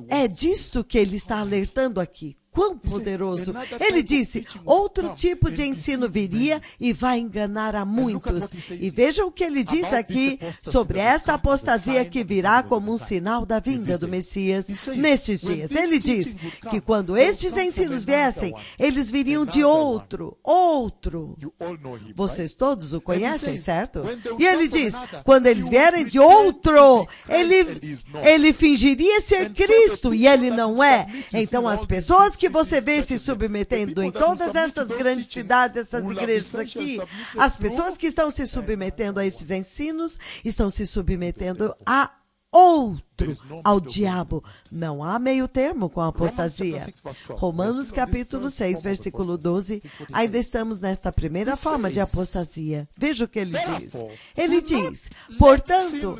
É disto que ele está alertando aqui. Quão poderoso! Ele disse, outro tipo de ensino viria e vai enganar a muitos. E veja o que ele diz aqui sobre esta apostasia que virá como um sinal da vinda do Messias nestes dias. Ele diz que quando estes ensinos viessem, eles viriam de outro. Vocês todos o conhecem, certo? E ele diz, quando eles vierem de outro, ele fingiria ser Cristo e ele não é. Então as pessoas que você vê se submetendo em todas essas grandes cidades, essas igrejas aqui, as pessoas que estão se submetendo a estes ensinos, estão se submetendo a outro, ao diabo. Não há meio termo com a apostasia. Romanos capítulo 6, versículo 12, ainda estamos nesta primeira forma de apostasia. Veja o que ele diz. Ele diz, portanto,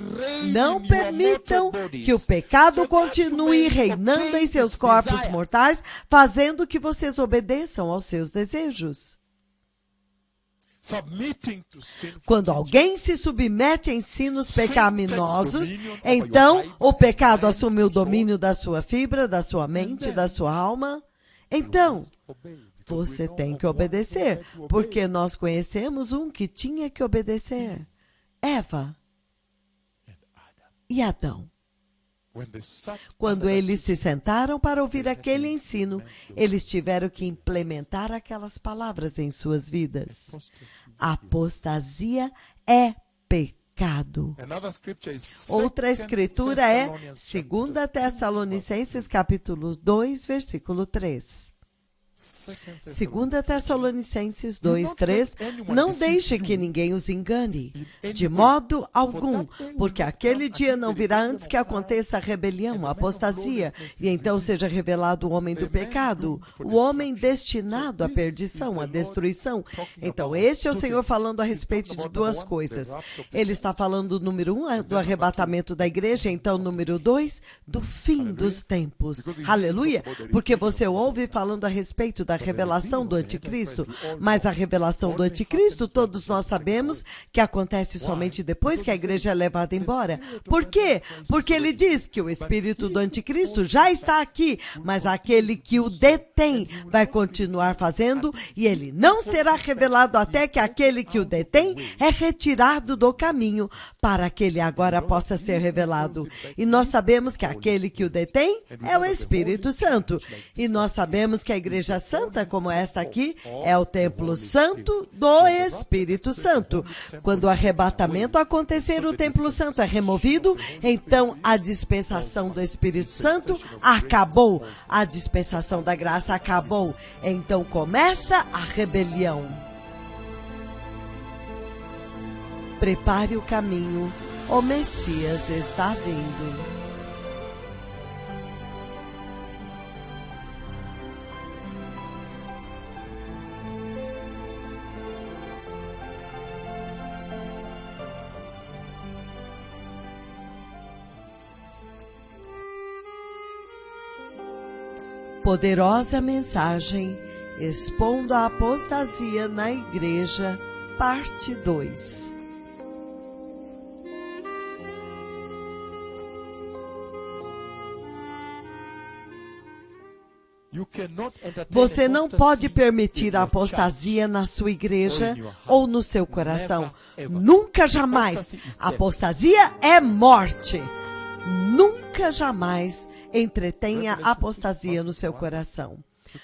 não permitam que o pecado continue reinando em seus corpos mortais, fazendo que vocês obedeçam aos seus desejos. Quando alguém se submete a ensinos pecaminosos, então o pecado assume o domínio da sua fibra, da sua mente, da sua alma. Então, você tem que obedecer, porque nós conhecemos um que tinha que obedecer: Eva e Adão. Quando eles se sentaram para ouvir aquele ensino, eles tiveram que implementar aquelas palavras em suas vidas. Apostasia é pecado. Outra escritura é 2 Tessalonicenses capítulo 2, versículo 3. 2 Tessalonicenses 2, 3, não deixe que ninguém os engane, de modo algum, porque aquele dia não virá antes que aconteça a rebelião, a apostasia, e então seja revelado o homem do pecado, o homem destinado à perdição, à destruição. Então, este é o Senhor falando a respeito de duas coisas. Ele está falando, número 1, do arrebatamento da igreja, então, número 2, do fim dos tempos. Aleluia! Porque você ouve falando a respeito respeito da revelação do anticristo, mas a revelação do anticristo, todos nós sabemos que acontece somente depois que a igreja é levada embora. Por quê? Porque ele diz que o espírito do anticristo já está aqui, mas aquele que o detém vai continuar fazendo e ele não será revelado até que aquele que o detém é retirado do caminho para que ele agora possa ser revelado. E nós sabemos que aquele que o detém é o Espírito Santo. E nós sabemos que a Igreja Santa, como esta aqui, é o templo santo do Espírito Santo. Quando o arrebatamento acontecer, o templo santo é removido, então a dispensação do Espírito Santo acabou. A dispensação da graça acabou. Então começa a rebelião. Prepare o caminho, o Messias está vindo. Poderosa mensagem expondo a apostasia na igreja, parte 2. Você não pode permitir a apostasia na sua igreja ou no seu coração. Nunca, jamais. Apostasia é morte. Nunca, jamais entretenha apostasia no seu coração.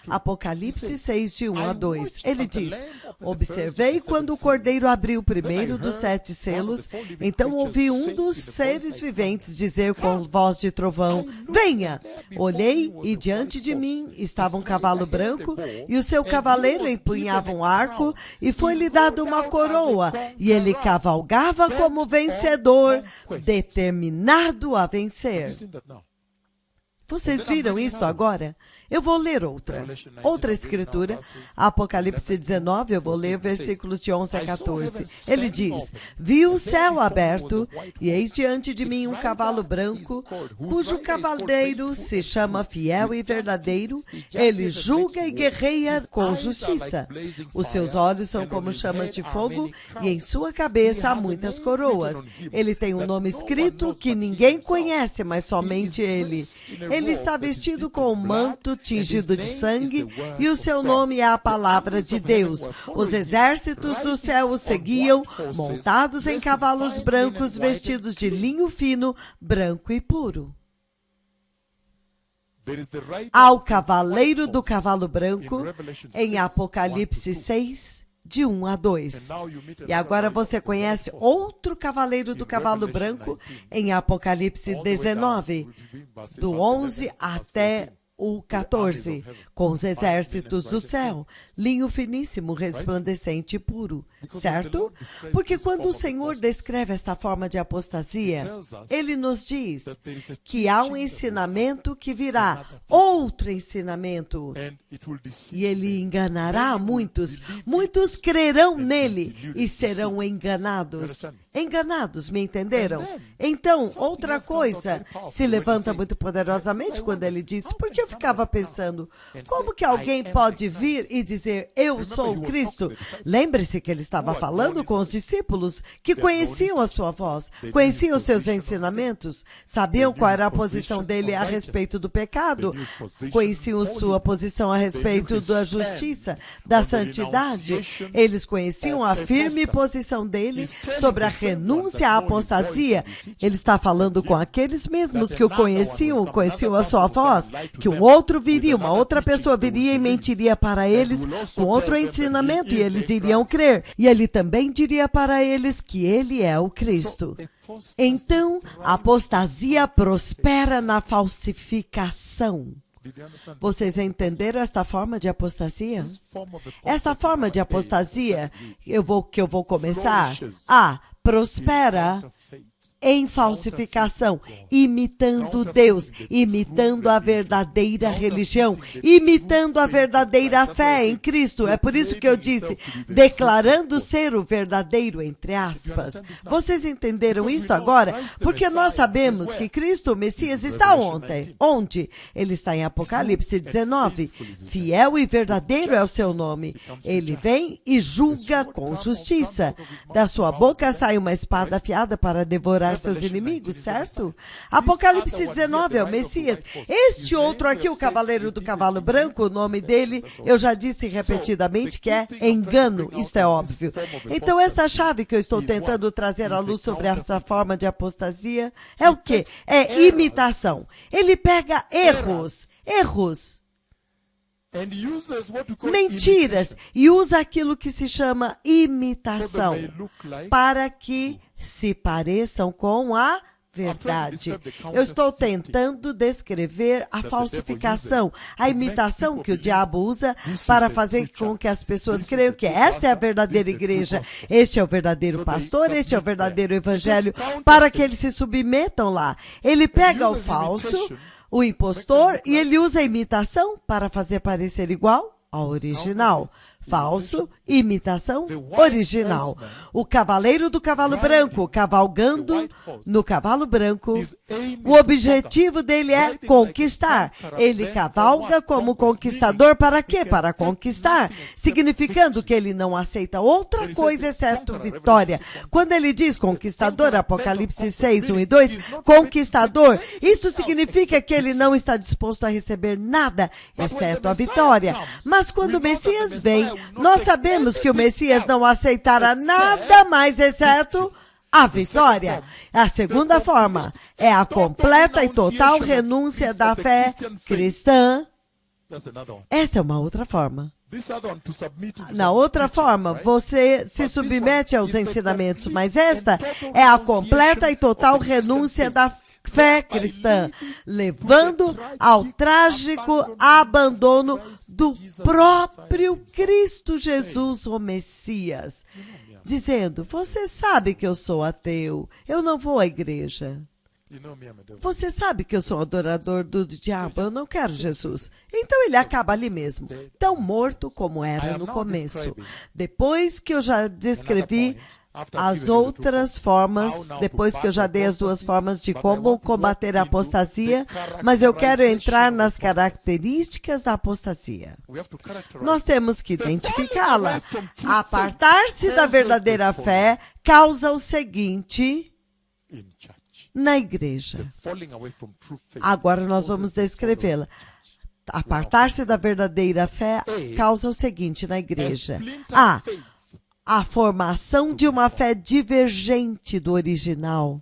Apocalipse 6, de 1 a 2. Ele diz: observei quando o cordeiro abriu o primeiro dos 7 selos, então ouvi um dos seres viventes dizer com voz de trovão: venha! Olhei e diante de mim estava um cavalo branco e o seu cavaleiro empunhava um arco e foi-lhe dada uma coroa e ele cavalgava como vencedor, determinado a vencer. Vocês viram isso agora? Eu vou ler outra escritura, Apocalipse 19, eu vou ler versículos de 11 a 14. Ele diz: vi o céu aberto, e eis diante de mim um cavalo branco, cujo cavaleiro se chama Fiel e Verdadeiro, ele julga e guerreia com justiça. Os seus olhos são como chamas de fogo, e em sua cabeça há muitas coroas. Ele tem um nome escrito que ninguém conhece, mas somente ele. Ele está vestido com um manto tingido de sangue, e o seu nome é a palavra de Deus. Os exércitos do céu o seguiam, montados em cavalos brancos, vestidos de linho fino, branco e puro. Ao cavaleiro do cavalo branco, em Apocalipse 6, de 1 a 2. E agora você conhece outro cavaleiro do cavalo branco em Apocalipse 19, do 11 até o 14, com os exércitos do céu, linho finíssimo, resplandecente e puro, certo? Porque quando o Senhor descreve esta forma de apostasia, Ele nos diz que há um ensinamento que virá, outro ensinamento, e Ele enganará muitos. Muitos crerão nele e serão enganados. Enganados, me entenderam? Então, outra coisa se levanta muito poderosamente quando Ele diz: porque eu ficava pensando, como que alguém pode vir e dizer, eu sou o Cristo? Lembre-se que ele estava falando com os discípulos que conheciam a sua voz, conheciam os seus ensinamentos, sabiam qual era a posição dele a respeito do pecado, conheciam sua posição a respeito da justiça, da santidade. Eles conheciam a firme posição dele sobre a renúncia à apostasia. Ele está falando com aqueles mesmos que o conheciam a sua voz, que um outro viria, uma outra pessoa viria e mentiria para eles com outro ensinamento e eles iriam crer. E ele também diria para eles que ele é o Cristo. Então, a apostasia prospera na falsificação. Vocês entenderam esta forma de apostasia? Esta forma de apostasia, que eu vou começar, prospera em falsificação, imitando Deus, imitando a verdadeira religião, imitando a verdadeira fé em Cristo. É por isso que eu disse, declarando ser o verdadeiro, entre aspas. Vocês entenderam isso agora? Porque nós sabemos que Cristo, o Messias, está onde? Ele está em Apocalipse 19. Fiel e verdadeiro é o seu nome. Ele vem e julga com justiça. Da sua boca sai uma espada afiada para devorar seus inimigos, certo? Apocalipse 19 é o Messias. Este outro aqui, o cavaleiro do cavalo branco, o nome dele, eu já disse repetidamente que é engano. Isto é óbvio. Então, essa chave que eu estou tentando trazer à luz sobre essa forma de apostasia é o quê? É imitação. Ele pega erros, mentiras, e usa aquilo que se chama imitação para que se pareçam com a verdade. Eu estou tentando descrever a falsificação, a imitação que o diabo usa para fazer com que as pessoas creiam que esta é a verdadeira igreja, este é o verdadeiro pastor, este é o verdadeiro evangelho, para que eles se submetam lá. Ele pega o falso, o impostor, e ele usa a imitação para fazer parecer igual ao original. Falso, imitação, original. O cavaleiro do cavalo branco, cavalgando no cavalo branco, o objetivo dele é conquistar. Ele cavalga como conquistador para quê? Para conquistar, significando que ele não aceita outra coisa exceto vitória. Quando ele diz conquistador, Apocalipse 6, 1 e 2, conquistador, isso significa que ele não está disposto a receber nada exceto a vitória. Mas quando o Messias vem, nós sabemos que o Messias não aceitará nada mais exceto a vitória. A segunda forma é a completa e total renúncia da fé cristã. Essa é uma outra forma. Na outra forma, você se submete aos ensinamentos, mas esta é a completa e total renúncia da fé cristã, levando ao trágico abandono do próprio Cristo Jesus, o Messias, dizendo: você sabe que eu sou ateu, eu não vou à igreja. Você sabe que eu sou um adorador do diabo, eu não quero Jesus. Então ele acaba ali mesmo, tão morto como era no começo. Depois que eu já descrevi as outras formas, depois que eu já dei as duas formas de como combater a apostasia, mas eu quero entrar nas características da apostasia. Nós temos que identificá-la. Apartar-se da verdadeira fé causa o seguinte na igreja. Agora nós vamos descrevê-la. Apartar-se da verdadeira fé causa o seguinte na igreja. A formação de uma fé divergente do original.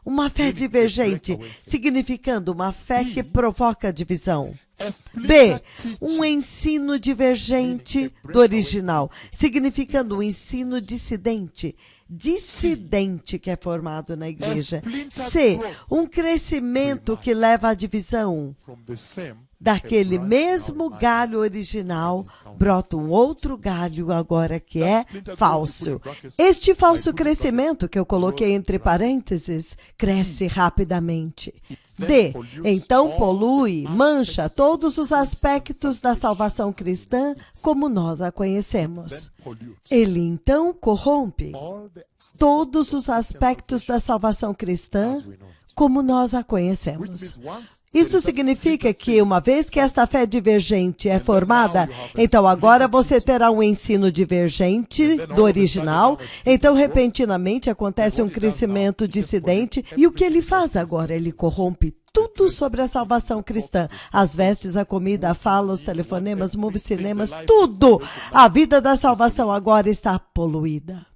Uma fé divergente, significando uma fé que provoca divisão. B, um ensino divergente do original, significando um ensino dissidente que é formado na igreja. C, um crescimento que leva à divisão. Daquele mesmo galho original, brota um outro galho agora que é falso. Este falso crescimento, que eu coloquei entre parênteses, cresce rapidamente. D, então polui, mancha todos os aspectos da salvação cristã como nós a conhecemos. Ele então corrompe todos os aspectos da salvação cristã como nós a conhecemos. Isso significa que, uma vez que esta fé divergente é formada, então agora você terá um ensino divergente do original, então repentinamente acontece um crescimento dissidente, e o que ele faz agora? Ele corrompe tudo sobre a salvação cristã. As vestes, a comida, a fala, os telefonemas, movies, cinemas, tudo! A vida da salvação agora está poluída.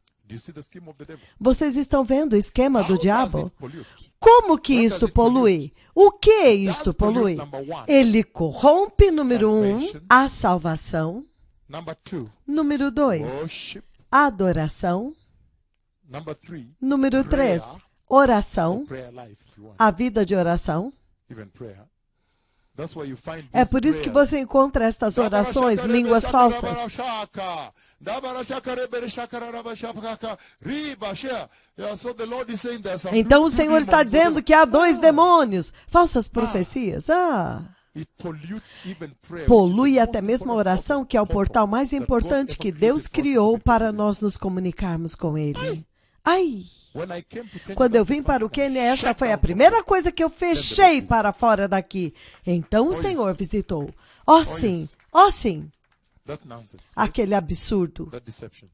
Vocês estão vendo o esquema do diabo? Como que isto polui? O que isto polui? Ele corrompe, número 1, a salvação. Número 2, adoração. Número 3, oração. A vida de oração. É por isso que você encontra estas orações, línguas falsas. Então o Senhor está dizendo que há 2 demônios, falsas profecias. Polui até mesmo a oração, que é o portal mais importante que Deus criou para nós nos comunicarmos com Ele. Quando eu vim para o Quênia, essa foi a primeira coisa que eu fechei para fora daqui. Então o Senhor visitou. Sim. Aquele absurdo,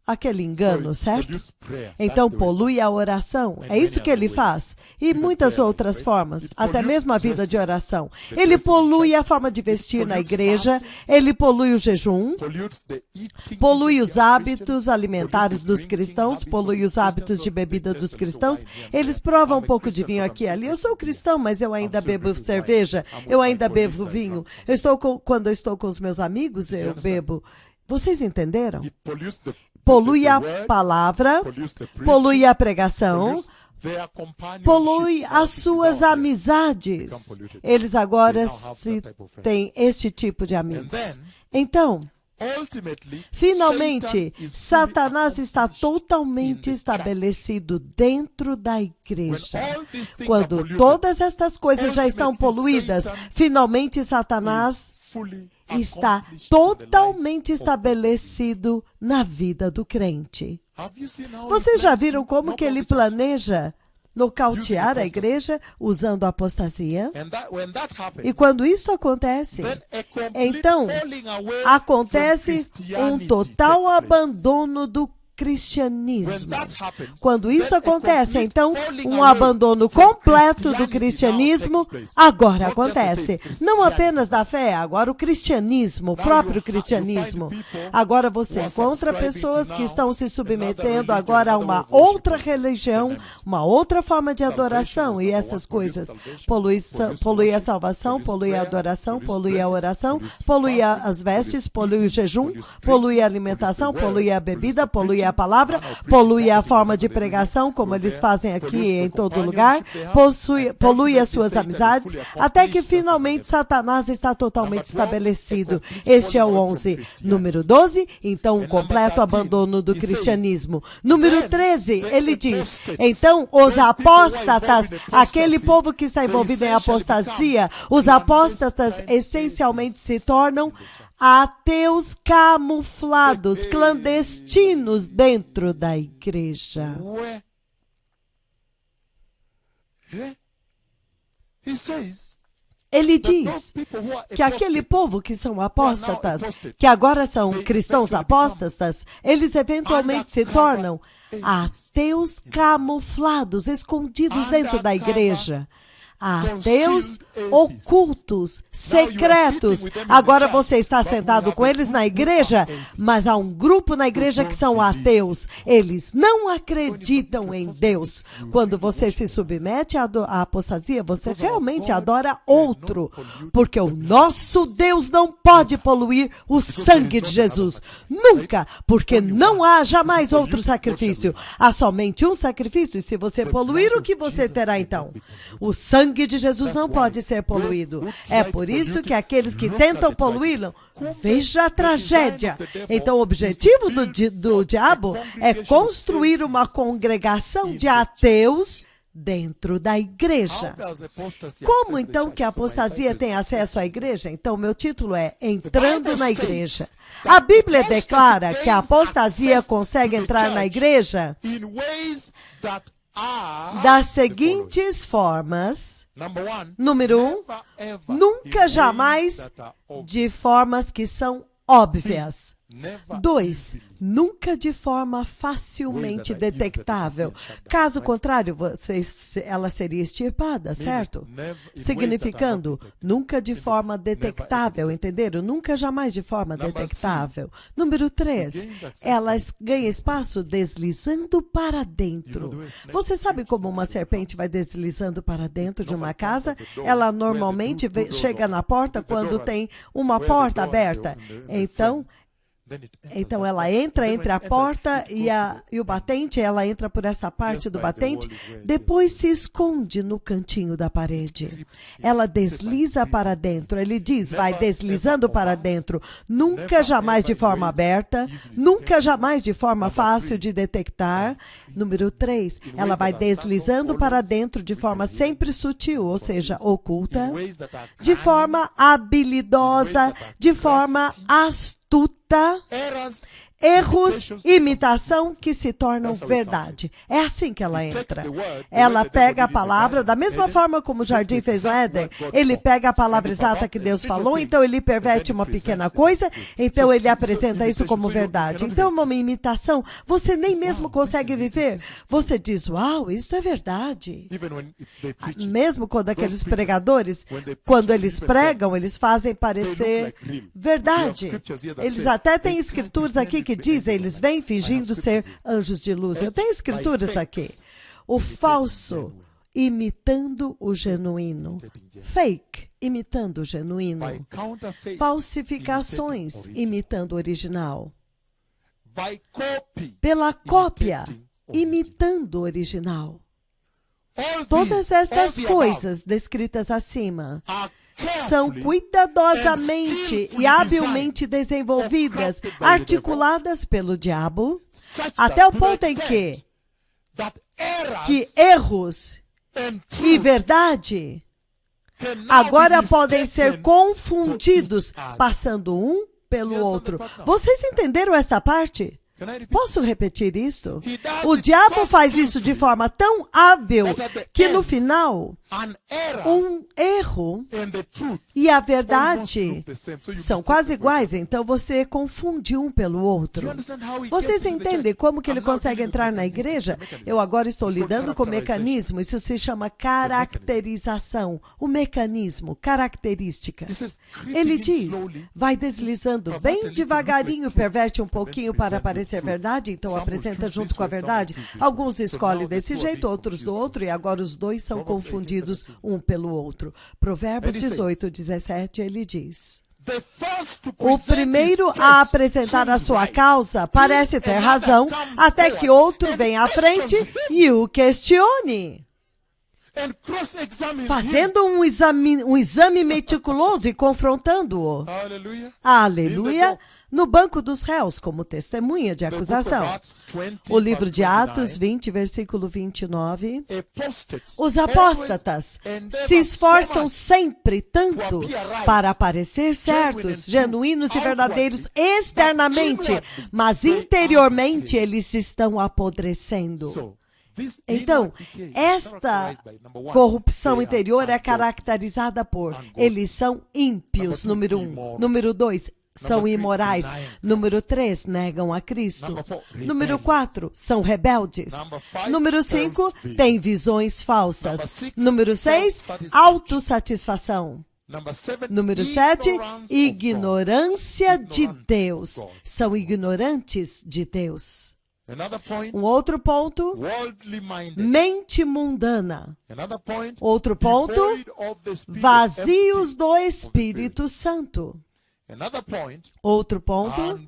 aquele engano, certo? Então polui a oração, é isso que ele faz. E muitas outras formas, até mesmo a vida de oração. Ele polui a forma de vestir na igreja, ele polui o jejum, polui os hábitos alimentares dos cristãos, polui os hábitos de bebida dos cristãos. Eles provam um pouco de vinho aqui e ali. Eu sou cristão, mas eu ainda bebo cerveja, eu ainda bebo vinho. Quando eu estou com os meus amigos, eu bebo. Vocês entenderam? Polui a palavra, polui a pregação, polui as suas amizades. Eles agora têm este tipo de amigos. Então, finalmente, Satanás está totalmente estabelecido dentro da igreja. Quando todas estas coisas já estão poluídas, finalmente Satanás está totalmente estabelecido na vida do crente. Vocês já viram como que ele planeja nocautear a igreja usando a apostasia? E quando isso acontece, então acontece um total abandono do cristianismo. Quando isso acontece, então, um abandono completo do cristianismo agora acontece. Não apenas da fé, agora o cristianismo, o próprio cristianismo. Agora você encontra pessoas que estão se submetendo agora a uma outra religião, uma outra forma de adoração, e essas coisas polui a salvação, polui a adoração, polui a oração, polui as vestes, polui o jejum, polui a alimentação, polui a bebida, polui a palavra, polui a forma de pregação, como eles fazem aqui em todo lugar, polui as suas amizades, até que finalmente Satanás está totalmente estabelecido. Este é o 11. Número 12, então um completo abandono do cristianismo. Número 13, ele diz, então os apóstatas, aquele povo que está envolvido em apostasia, os apóstatas essencialmente se tornam ateus camuflados, clandestinos dentro da igreja. Ele diz que aquele povo que são apóstatas, que agora são cristãos apóstatas, eles eventualmente se tornam ateus camuflados, escondidos dentro da igreja. Ateus ocultos, secretos. Agora você está sentado com eles na igreja, mas há um grupo na igreja que são ateus. Eles não acreditam em Deus. Quando você se submete à apostasia, você realmente adora outro, porque o nosso Deus não pode poluir o sangue de Jesus. Nunca, porque não há jamais outro sacrifício. Há somente um sacrifício, e se você poluir, o que você terá então? O sangue de Jesus não pode ser poluído. É por isso que aqueles que tentam poluí-lo, veja a tragédia. Então o objetivo do diabo é construir uma congregação de ateus dentro da igreja. Como então que a apostasia tem acesso à igreja? Então meu título é Entrando na Igreja. A Bíblia declara que a apostasia consegue entrar na igreja das seguintes formas. Número 1, nunca jamais de formas que são óbvias. 2, nunca de forma facilmente detectável. Caso contrário, ela seria extirpada, certo? Significando, nunca de forma detectável, entenderam? Nunca jamais de forma detectável. Número 3, ela ganha espaço deslizando para dentro. Você sabe como uma serpente vai deslizando para dentro de uma casa? Ela normalmente chega na porta quando tem uma porta aberta. Então, Então ela entra entre a porta e o batente, ela entra por essa parte do batente, depois se esconde no cantinho da parede. Ela desliza para dentro. Ele diz, vai deslizando para dentro, nunca jamais de forma aberta, nunca jamais de forma fácil de detectar. Número 3, ela vai deslizando para dentro de forma sempre sutil, ou seja, oculta, de forma habilidosa, de forma astuta, erros, imitação que se tornam verdade. É assim que ela entra. Ela pega a palavra, da mesma forma como o jardim fez o Éden, ele pega a palavra exata que Deus falou, então ele perverte uma pequena coisa, então ele apresenta isso como verdade. Então, uma imitação, você nem mesmo consegue viver. Você diz, uau, isso é verdade. Mesmo quando aqueles pregadores, quando eles pregam, eles fazem parecer verdade. Eles até têm escrituras aqui que dizem, eles vêm fingindo ser anjos de luz. Eu tenho escrituras aqui. O falso imitando o genuíno. Fake imitando o genuíno. Falsificações imitando o original. Pela cópia imitando o original. Todas estas coisas descritas acima são cuidadosamente e habilmente desenvolvidas, articuladas pelo diabo, até o ponto em que erros e verdade agora podem ser confundidos, passando um pelo outro. Vocês entenderam esta parte? Posso repetir isto? O diabo faz isso de forma tão hábil que no final, um erro e a verdade são quase iguais, então você confunde um pelo outro. Vocês entendem como que ele consegue entrar na igreja? Eu agora estou lidando com o mecanismo, isso se chama caracterização. O mecanismo, característica. Ele diz, vai deslizando bem devagarinho, perverte um pouquinho para parecer verdade, então apresenta junto com a verdade. Alguns escolhem desse jeito, outros do outro, e agora os dois são confundidos um pelo outro. Provérbios 18, 17, ele diz, o primeiro a apresentar a sua causa parece ter razão, até que outro venha à frente e o questione, fazendo um exame meticuloso e confrontando-o. Aleluia! No banco dos réus, como testemunha de acusação. O livro de Atos 20, versículo 29. Os apóstatas se esforçam sempre tanto para parecer certos, genuínos e verdadeiros externamente, mas interiormente eles se estão apodrecendo. Então, esta corrupção interior é caracterizada por eles são ímpios, número 1. Número 2, são imorais. Número 3, negam a Cristo. Número 4, são rebeldes. Número 5, têm visões falsas. Número 6, autossatisfação. Número 7, ignorância de Deus. São ignorantes de Deus. Um outro ponto, mente mundana. Outro ponto, vazios do Espírito Santo. Outro ponto,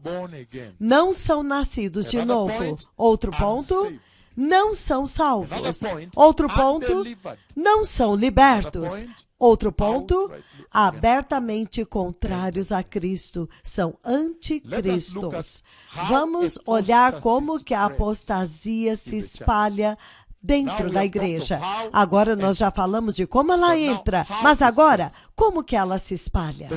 não são nascidos de novo. Outro ponto, não são salvos. Outro ponto, não são libertos. Outro ponto, abertamente contrários a Cristo, são anticristos. Vamos olhar como que a apostasia se espalha dentro da igreja. Agora nós já falamos de como ela entra, mas agora, como que ela se espalha?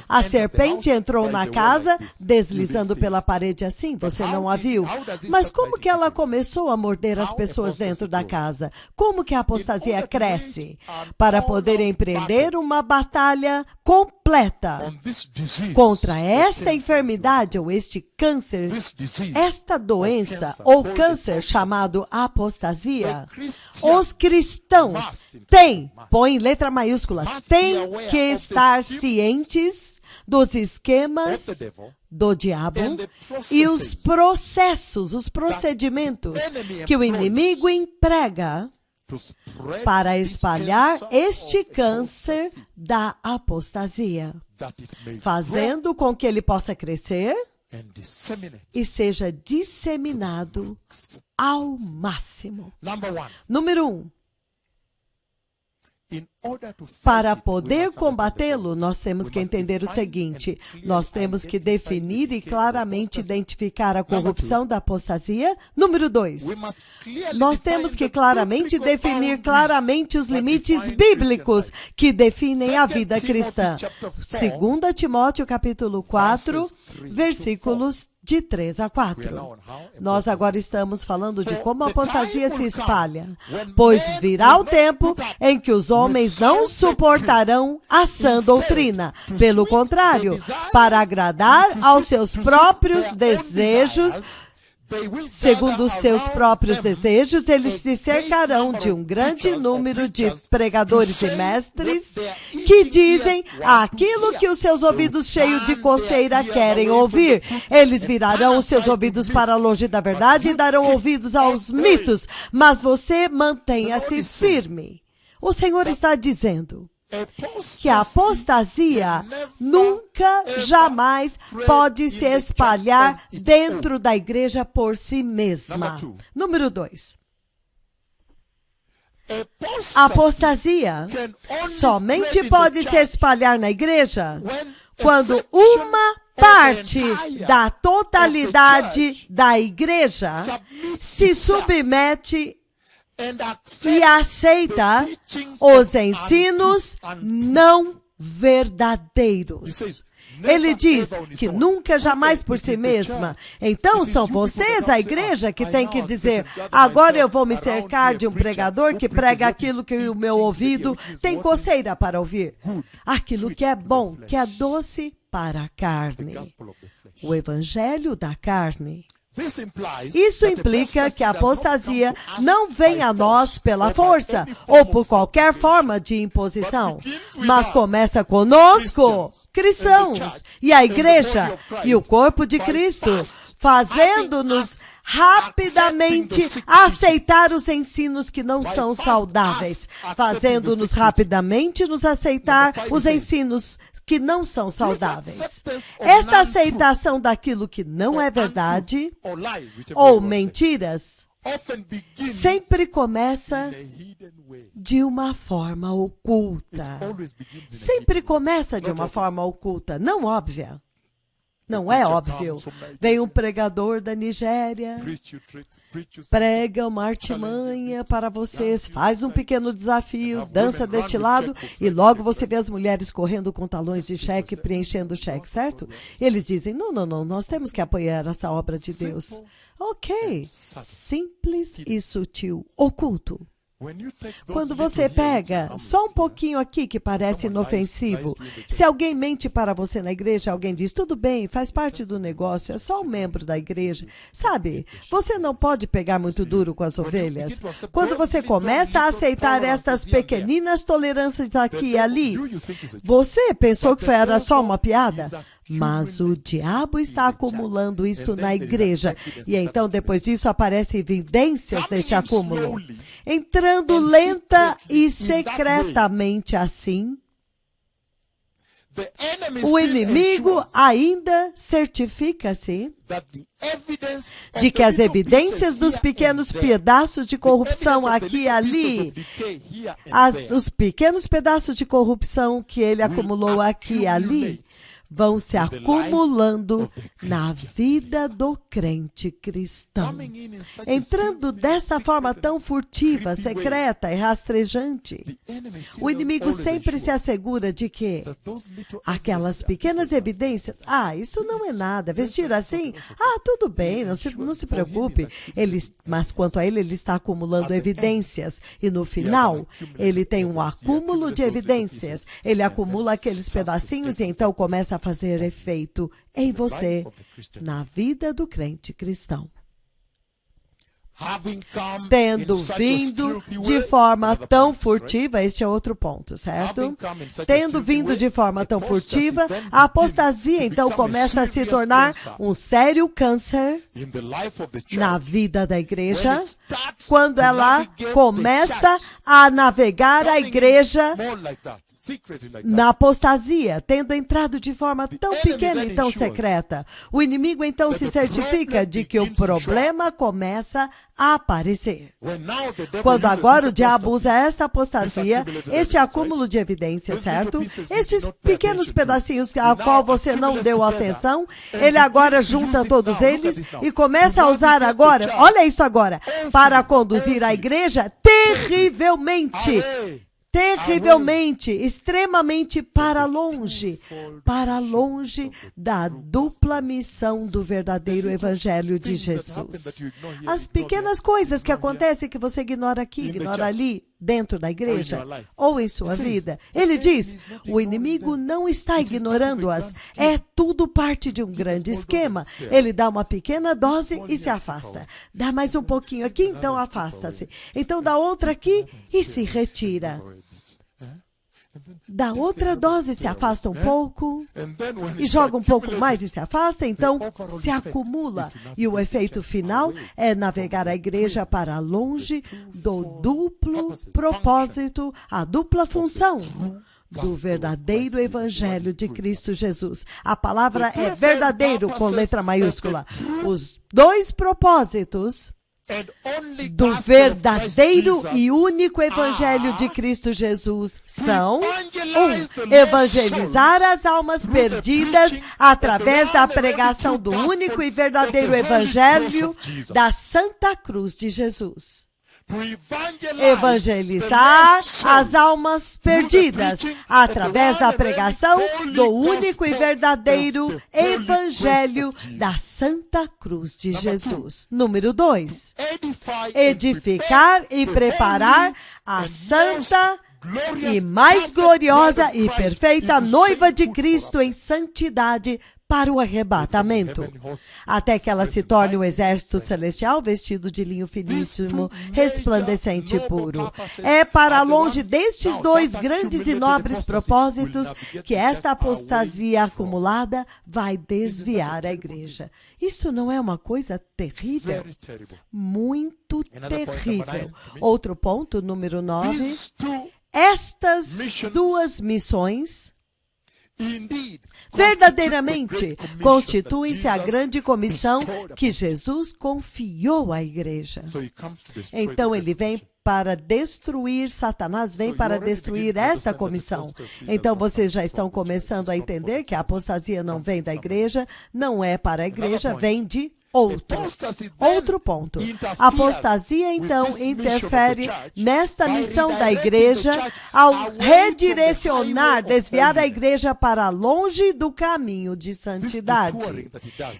A serpente entrou na casa, deslizando pela parede assim, você não a viu. Mas como que ela começou a morder as pessoas dentro da casa? Como que a apostasia cresce? Para poder empreender uma batalha completa contra esta enfermidade ou este câncer, esta doença ou câncer chamado apostasia, os cristãos têm, põe em letra maiúscula, têm que estar cientes dos esquemas do diabo e os processos, os procedimentos que o inimigo emprega para espalhar este câncer da apostasia, fazendo com que ele possa crescer e seja disseminado ao máximo. Número 1. Para poder combatê-lo, nós temos que entender o seguinte: nós temos que definir e claramente identificar a corrupção da apostasia. Número 2, nós temos que claramente definir os limites bíblicos que definem a vida cristã. 2 Timóteo capítulo 4, versículos de 3 a 4. Nós agora estamos falando de como a apostasia se espalha. Pois virá o tempo em que os homens não suportarão a sã doutrina. Pelo contrário, para agradar aos seus próprios desejos, segundo os seus próprios desejos, eles se cercarão de um grande número de pregadores e mestres que dizem aquilo que os seus ouvidos cheios de coceira querem ouvir. Eles virarão os seus ouvidos para longe da verdade e darão ouvidos aos mitos, mas você mantenha-se firme. O Senhor está dizendo que a apostasia nunca, jamais pode se espalhar dentro da igreja por si mesma. Número 2. A apostasia somente pode se espalhar na igreja quando uma parte da totalidade da igreja se submete e aceita os ensinos não verdadeiros. Ele diz que nunca, jamais por si mesma. Então, são vocês, a igreja, que tem que dizer: agora eu vou me cercar de um pregador que prega aquilo que o meu ouvido tem coceira para ouvir. Aquilo que é bom, que é doce para a carne. O evangelho da carne. Isso implica que a apostasia não vem a nós pela força ou por qualquer forma de imposição, mas começa conosco, cristãos, e a igreja e o corpo de Cristo, fazendo-nos rapidamente aceitar os ensinos que não são saudáveis, fazendo-nos rapidamente nos aceitar os ensinos que não são saudáveis. Esta aceitação daquilo que não é verdade ou mentiras sempre começa de uma forma oculta. Sempre começa de uma forma oculta, não óbvia. Não é óbvio. Vem um pregador da Nigéria, prega uma artimanha para vocês, faz um pequeno desafio, dança deste lado e logo você vê as mulheres correndo com talões de cheque, preenchendo o cheque, certo? Eles dizem: não, nós temos que apoiar essa obra de Deus. Ok, simples e sutil, oculto. Quando você pega só um pouquinho aqui que parece inofensivo, se alguém mente para você na igreja, alguém diz: tudo bem, faz parte do negócio, é só um membro da igreja. Sabe, você não pode pegar muito duro com as ovelhas. Quando você começa a aceitar estas pequeninas tolerâncias aqui e ali, você pensou que era só uma piada? Mas o diabo está acumulando isto na igreja. E então, depois disso, aparecem evidências deste acúmulo. Entrando lenta e secretamente assim, o inimigo ainda certifica-se de que as evidências dos pequenos pedaços de corrupção aqui e ali, os pequenos pedaços de corrupção que ele acumulou aqui e ali, vão se acumulando na vida do crente cristão. Entrando dessa forma tão furtiva, secreta e rastejante, o inimigo sempre se assegura de que aquelas pequenas evidências, isso não é nada, vestir assim, tudo bem, não se preocupe. Mas quanto a ele está acumulando evidências e no final, ele tem um acúmulo de evidências. Ele acumula aqueles pedacinhos e então começa a fazer efeito em você, na vida do crente cristão. Tendo vindo de forma tão furtiva, este é outro ponto, certo? Tendo vindo de forma tão furtiva, a apostasia então começa a se tornar um sério câncer na vida da igreja, quando ela começa a navegar a igreja na apostasia, tendo entrado de forma tão pequena e tão secreta. O inimigo então se certifica de que o problema começa a aparecer. Quando agora o diabo usa esta apostasia, este acúmulo de evidência, certo? Estes pequenos pedacinhos a qual você não deu atenção, ele agora junta todos eles e começa a usar agora, olha isso agora, para conduzir a igreja terrivelmente, extremamente para longe da dupla missão do verdadeiro evangelho de Jesus. As pequenas coisas que acontecem que você ignora aqui, ignora ali, dentro da igreja ou em sua vida. Ele diz, o inimigo não está ignorando-as, é tudo parte de um grande esquema. Ele dá uma pequena dose e se afasta. Dá mais um pouquinho aqui, então afasta-se. Então dá outra aqui e se retira. Dá outra dose, se afasta um pouco, e joga um pouco mais e se afasta, então se acumula. E o efeito final é navegar a igreja para longe do duplo propósito, a dupla função do verdadeiro evangelho de Cristo Jesus. A palavra é verdadeiro com letra maiúscula. Os dois propósitos do verdadeiro e único evangelho de Cristo Jesus são: 1. Evangelizar as almas perdidas através da pregação do único e verdadeiro evangelho da Santa Cruz de Jesus. Evangelizar as almas perdidas através da pregação do único e verdadeiro evangelho da Santa Cruz de Jesus. Número 2. Edificar e preparar a santa e mais gloriosa e perfeita noiva de Cristo em santidade para o arrebatamento, até que ela se torne um exército celestial vestido de linho finíssimo, resplandecente e puro. É para longe destes dois grandes e nobres propósitos que esta apostasia acumulada vai desviar a igreja. Isto não é uma coisa terrível? Muito terrível. Outro ponto, número 9. Estas duas missões verdadeiramente constituem-se a grande comissão que Jesus confiou à igreja. Então ele vem para destruir, Satanás vem para destruir esta comissão. Então vocês já estão começando a entender que a apostasia não vem da igreja, não é para a igreja, vem de outro ponto. A apostasia, então, interfere nesta missão da igreja ao redirecionar, desviar a igreja para longe do caminho de santidade.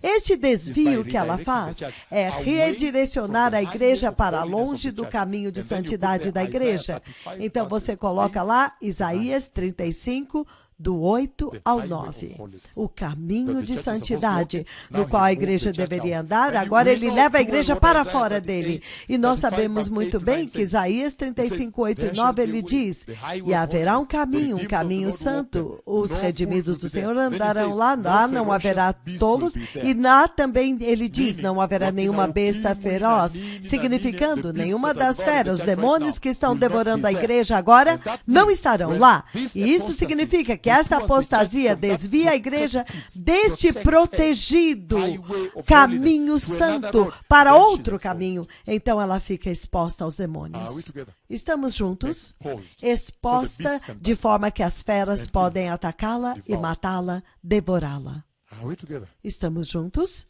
Este desvio que ela faz é redirecionar a igreja para longe do caminho de santidade da igreja. Então, você coloca lá Isaías 35, do 8 ao 9. O caminho de santidade no qual a igreja deveria andar, agora ele leva a igreja para fora dele. E nós sabemos muito bem que Isaías 35, 8 e 9, ele diz, e haverá um caminho santo. Os redimidos do Senhor andarão lá não haverá tolos. E lá também ele diz, não haverá nenhuma besta feroz, significando nenhuma das feras. Os demônios que estão devorando a igreja agora não estarão lá. E isso significa que esta apostasia desvia a igreja deste protegido caminho santo para outro caminho. Então ela fica exposta aos demônios. Estamos juntos? Exposta de forma que as feras podem atacá-la e matá-la, devorá-la. Estamos juntos?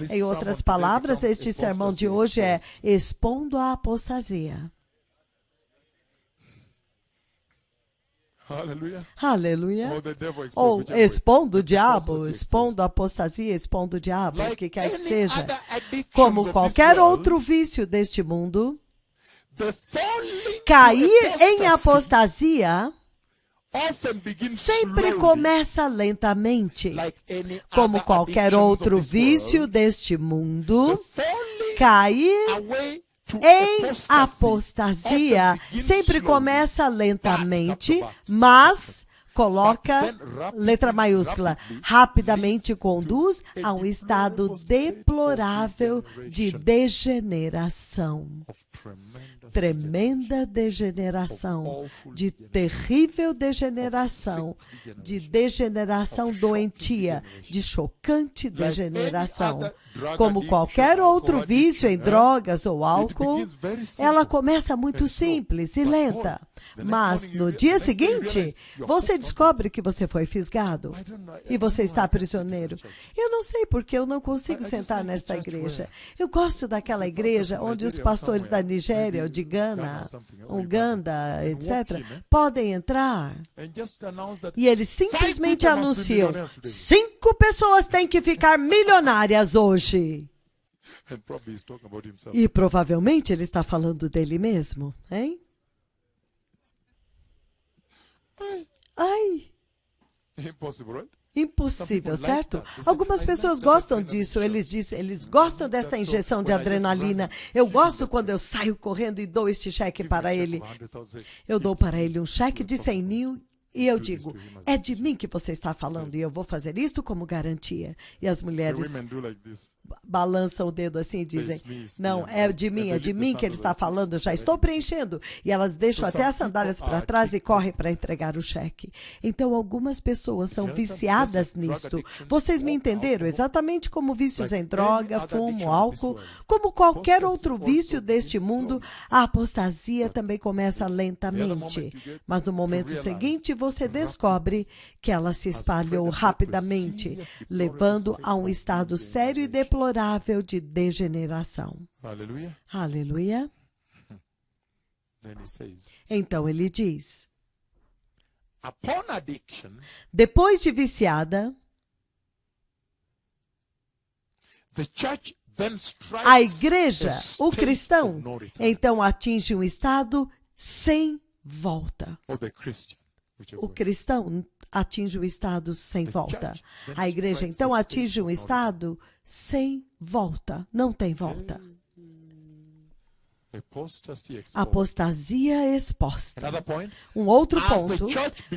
Em outras palavras, este sermão de hoje é expondo a apostasia. Aleluia. Ou expondo o diabo, expondo a apostasia, expondo o diabo, o que quer que seja. Como qualquer outro vício deste mundo, cair em apostasia sempre começa lentamente. Como qualquer outro vício deste mundo, cair em apostasia sempre começa lentamente, mas coloca letra maiúscula, rapidamente conduz a um estado deplorável de degeneração. Tremenda degeneração, de terrível degeneração, de degeneração doentia, de chocante degeneração. Como qualquer outro vício em drogas ou álcool, ela começa muito simples e lenta. Mas no dia seguinte, você descobre que você foi fisgado e você está prisioneiro. Eu não sei porque eu não consigo sentar nesta igreja. Eu gosto daquela igreja onde os pastores da Nigéria ou de Gana, Uganda, etc., podem entrar e eles simplesmente anunciam: 5 pessoas têm que ficar milionárias hoje. E provavelmente ele está falando dele mesmo, hein? Ai! Impossível, certo? Algumas pessoas gostam disso. Eles gostam desta injeção de adrenalina. Eu gosto quando eu saio correndo e dou este cheque para ele. Eu dou para ele um cheque de 100 mil e eu digo: é de mim que você está falando e eu vou fazer isto como garantia. E as mulheres balançam o dedo assim e dizem: não, é de mim que ele está falando, eu já estou preenchendo. E elas deixam até as sandálias para trás e correm para entregar o cheque. Então, algumas pessoas são viciadas nisto. Vocês me entenderam? Exatamente como vícios em droga, fumo, álcool, como qualquer outro vício deste mundo, a apostasia também começa lentamente. Mas no momento seguinte, você descobre que ela se espalhou rapidamente, levando a um estado sério e deplorável de degeneração. Aleluia. Aleluia. Então ele diz: depois de viciada, a igreja, o cristão, então atinge um estado sem volta. O cristão atinge um estado sem volta. A igreja, então, atinge um estado sem volta. Não tem volta. Apostasia exposta. Um outro ponto,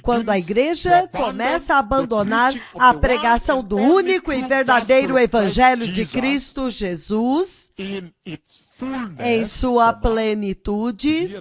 quando a igreja começa a abandonar a pregação do único e verdadeiro evangelho de Cristo Jesus em sua plenitude.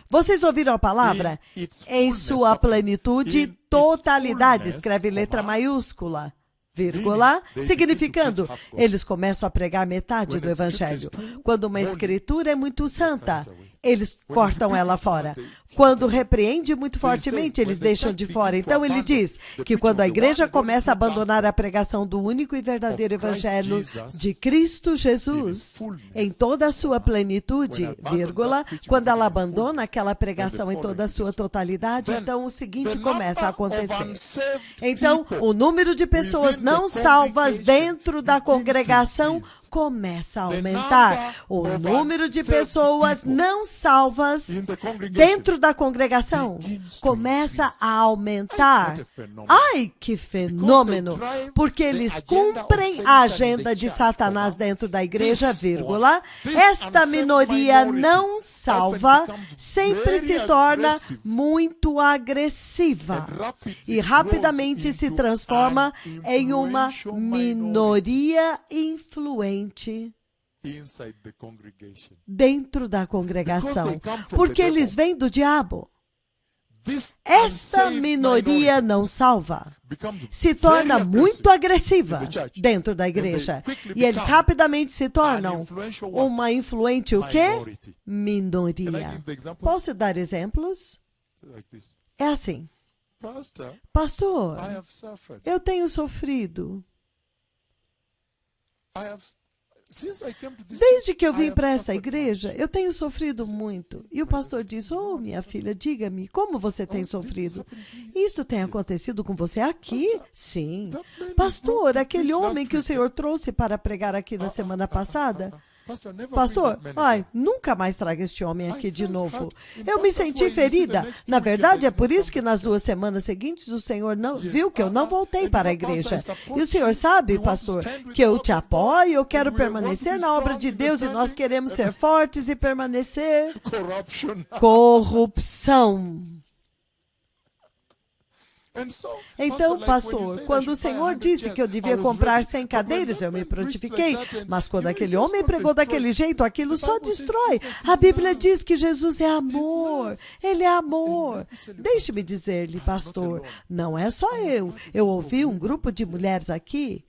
Vocês ouviram a palavra? Em sua plenitude, totalidade. Escreve letra maiúscula, vírgula, significando, eles começam a pregar metade do evangelho. Quando uma escritura é muito santa, eles cortam ela fora. Quando repreende muito fortemente, eles deixam de fora. Então ele diz que quando a igreja começa a abandonar a pregação do único e verdadeiro evangelho de Cristo Jesus em toda a sua plenitude, vírgula, quando ela abandona aquela pregação em toda a sua totalidade, então o seguinte começa a acontecer. Então, o número de pessoas não salvas dentro da congregação começa a aumentar. O número de pessoas não salvas dentro da congregação começa a aumentar. Ai, que fenômeno! Porque eles cumprem a agenda de Satanás dentro da igreja, vírgula. Esta minoria não salva sempre se torna muito agressiva e rapidamente se transforma em uma minoria influente dentro da congregação, porque eles vêm do diabo. Esta minoria não salva se torna muito agressiva dentro da igreja e eles rapidamente se tornam uma influente o quê? Minoria. Posso dar exemplos? É assim: pastor, eu tenho sofrido. Desde que eu vim para esta igreja, eu tenho sofrido muito. E o pastor diz: oh, minha filha, diga-me, como você tem sofrido? Isto tem acontecido com você aqui? Sim. Pastor, aquele homem que o Senhor trouxe para pregar aqui na semana passada? Pastor, ai, nunca mais traga este homem aqui de novo. Eu me senti ferida. Na verdade, é por isso que nas 2 semanas seguintes o Senhor não viu que eu não voltei para a igreja. E o Senhor sabe, pastor, que eu te apoio, eu quero permanecer na obra de Deus e nós queremos ser fortes e permanecer. Corrupção. Então, pastor, quando o Senhor disse que eu devia comprar 100 cadeiras, eu me prontifiquei. Mas quando aquele homem pregou daquele jeito, aquilo só destrói. A Bíblia diz que Jesus é amor. Ele é amor. Deixe-me dizer-lhe, pastor, não é só eu. Eu ouvi um grupo de mulheres aqui.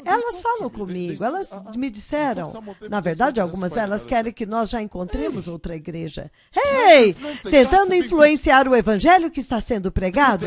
Elas falam comigo, elas me disseram. Na verdade, algumas delas querem que nós já encontremos outra igreja. Ei! Tentando influenciar o evangelho que está sendo pregado.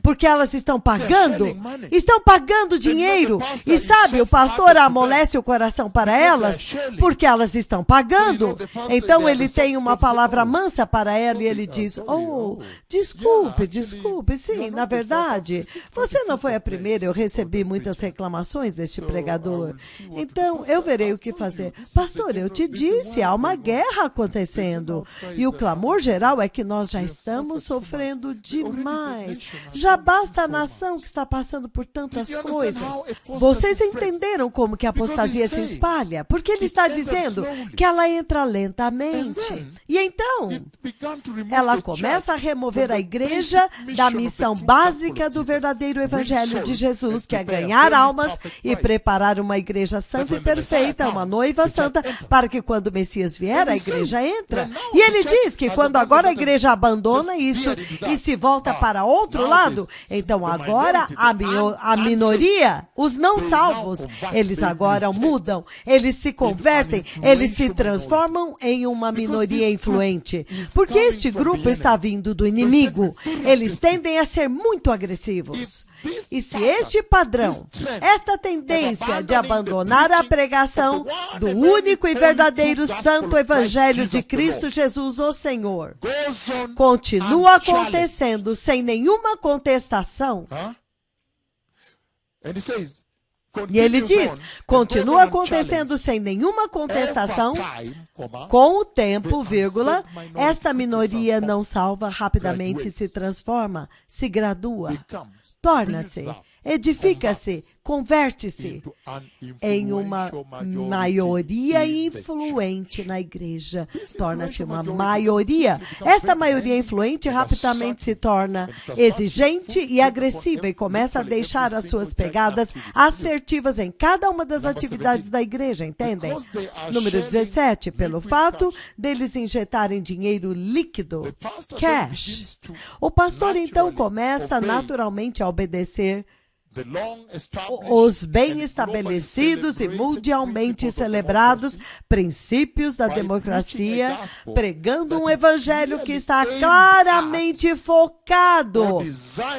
Porque elas estão pagando dinheiro. E sabe, o pastor amolece o coração para elas, porque elas estão pagando. Então ele tem uma palavra mansa para ela e ele diz, oh, desculpe, sim, na verdade, você não foi a primeira, eu recebi muitas reclamações deste pregador. Então, eu verei o que fazer. Pastor, eu te disse, há uma guerra acontecendo. E o clamor geral é que nós já estamos sofrendo demais. Já basta a nação que está passando por tantas coisas. Vocês entenderam como que a apostasia se espalha? Porque ele está dizendo que ela entra lentamente. E então, ela começa a remover a igreja da missão básica do verdadeiro evangelho de Jesus, que é ganhar almas e preparar uma igreja santa e perfeita, uma noiva santa, para que quando o Messias vier, a igreja entra. E ele diz que quando agora a igreja abandona isso e se volta para outro lado, então agora a minoria, os não salvos, eles agora mudam, eles se convertem, eles se transformam em uma minoria influente. Porque este grupo está vindo do inimigo. Eles tendem a ser muito agressivos. E se este padrão, esta tendência de abandonar a pregação do único e verdadeiro santo evangelho de Cristo Jesus, o Senhor, continua acontecendo sem nenhuma contestação, e ele diz, continua acontecendo sem nenhuma contestação, com o tempo, vírgula, esta minoria não salva rapidamente se transforma, se gradua, torna-se, edifica-se, converte-se em uma maioria influente na igreja. Torna-se uma maioria. Esta maioria influente rapidamente se torna exigente e agressiva e começa a deixar as suas pegadas assertivas em cada uma das atividades da igreja, entendem? Número 17, pelo fato deles injetarem dinheiro líquido, cash. O pastor então começa naturalmente a obedecer os bem estabelecidos e mundialmente celebrados princípios da democracia, pregando um evangelho que está claramente focado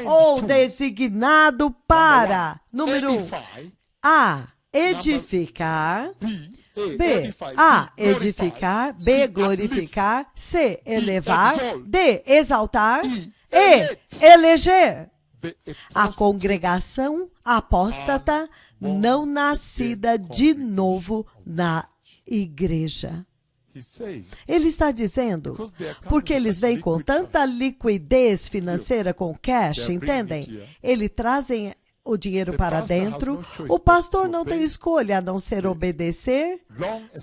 ou designado para, número 1, A, edificar, B, A, edificar, B, glorificar, C, elevar, D, exaltar, E, eleger. A congregação apóstata não nascida de novo na igreja. Ele está dizendo, porque eles vêm com tanta liquidez financeira com cash, entendem? Eles trazem o dinheiro para dentro, o pastor não tem escolha a não ser obedecer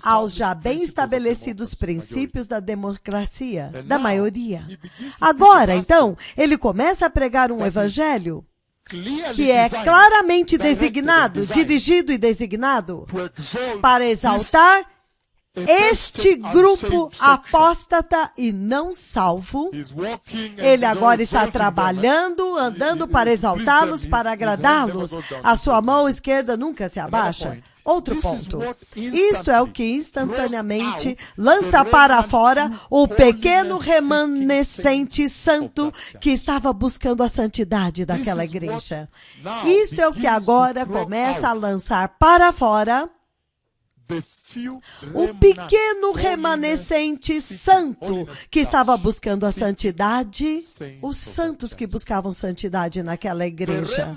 aos já bem estabelecidos princípios da democracia, da maioria. Agora, então, ele começa a pregar um evangelho que é claramente designado, dirigido e designado para exaltar este grupo apóstata e não salvo. Ele agora está trabalhando, andando para exaltá-los, para agradá-los. A sua mão esquerda nunca se abaixa. Outro ponto. Isto é o que instantaneamente lança para fora o pequeno remanescente santo que estava buscando a santidade daquela igreja. Isto é o que agora começa a lançar para fora o pequeno remanescente santo que estava buscando a santidade, os santos que buscavam santidade naquela igreja.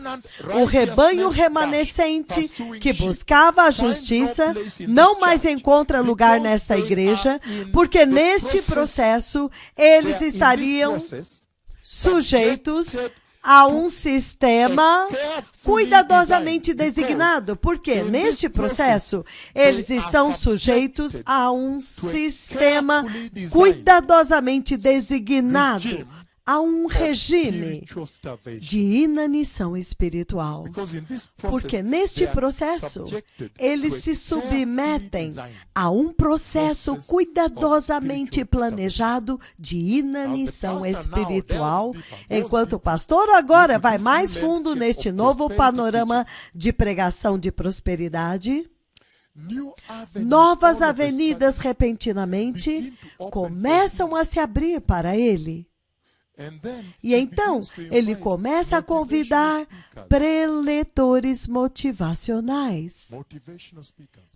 O rebanho remanescente que buscava a justiça não mais encontra lugar nesta igreja, porque neste processo eles estariam sujeitos a um sistema cuidadosamente designado, porque neste processo eles estão sujeitos a um sistema cuidadosamente designado. há um regime de inanição espiritual. Porque neste processo, eles se submetem a um processo cuidadosamente planejado de inanição espiritual, enquanto o pastor agora vai mais fundo neste novo panorama de pregação de prosperidade. Novas avenidas repentinamente começam a se abrir para ele. E então, ele começa a convidar preletores motivacionais.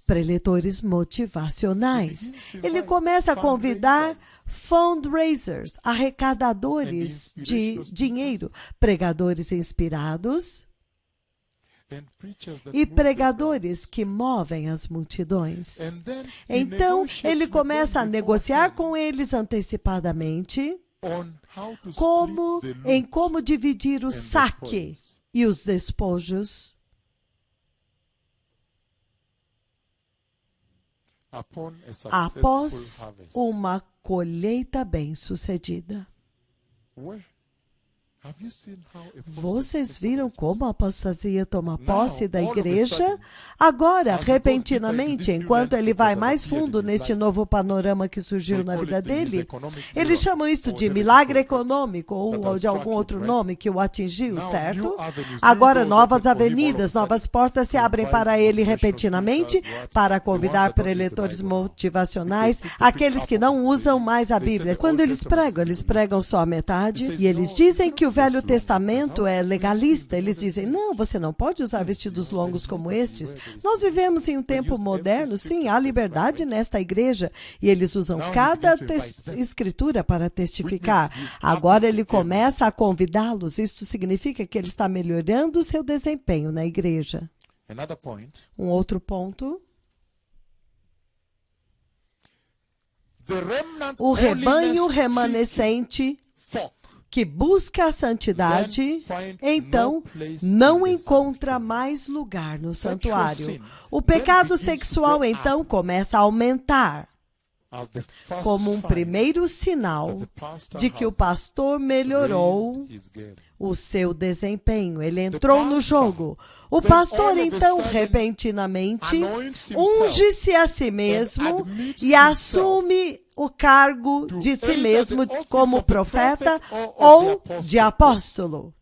Preletores motivacionais. Ele começa a convidar fundraisers, arrecadadores de dinheiro, pregadores inspirados e pregadores que movem as multidões. Então, ele começa a negociar com eles antecipadamente como dividir o saque e os despojos. Após uma colheita bem-sucedida. Vocês viram como a apostasia toma posse da igreja? Agora, repentinamente, enquanto ele vai mais fundo neste novo panorama que surgiu na vida dele, eles chamam isto de milagre econômico ou de algum outro nome que o atingiu, certo? Agora, novas avenidas, novas portas se abrem para ele repentinamente para convidar preletores motivacionais, aqueles que não usam mais a Bíblia. Quando eles pregam só a metade e eles dizem que o Velho Testamento é legalista. Eles dizem, não, você não pode usar vestidos longos como estes. Nós vivemos em um tempo moderno, sim, há liberdade nesta igreja. E eles usam cada escritura para testificar. Agora ele começa a convidá-los. Isto significa que ele está melhorando o seu desempenho na igreja. Um outro ponto. O rebanho remanescente que busca a santidade, então não encontra mais lugar no santuário. O pecado sexual, então, começa a aumentar como um primeiro sinal de que o pastor melhorou o seu desempenho. Ele entrou no jogo. O pastor, então, repentinamente, unge-se a si mesmo e assume o cargo de si mesmo como profeta ou de apóstolo.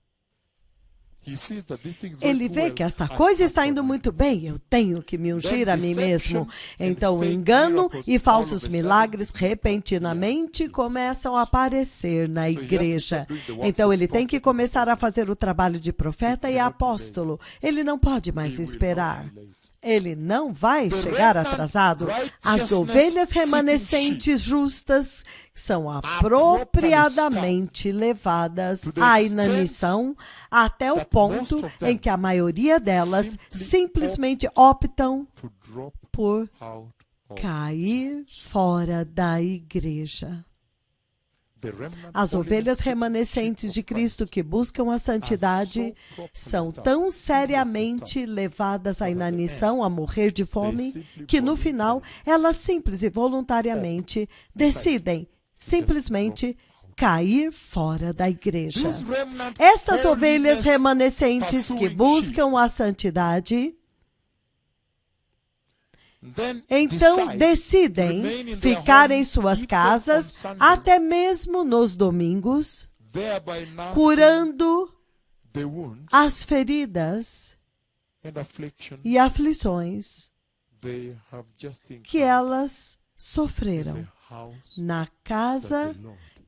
Ele vê que esta coisa está indo muito bem, eu tenho que me ungir a mim mesmo. Então, o engano e falsos milagres repentinamente começam a aparecer na igreja. Então, ele tem que começar a fazer o trabalho de profeta e apóstolo. Ele não pode mais esperar. Ele não vai chegar atrasado. As ovelhas remanescentes justas são apropriadamente levadas à inanição até o ponto em que a maioria delas simplesmente optam por cair fora da igreja. As ovelhas remanescentes de Cristo que buscam a santidade são tão seriamente levadas à inanição, a morrer de fome, que no final elas simples e voluntariamente decidem simplesmente cair fora da igreja. Estas ovelhas remanescentes que buscam a santidade então decidem ficar em suas casas até mesmo nos domingos, curando as feridas e aflições que elas sofreram na casa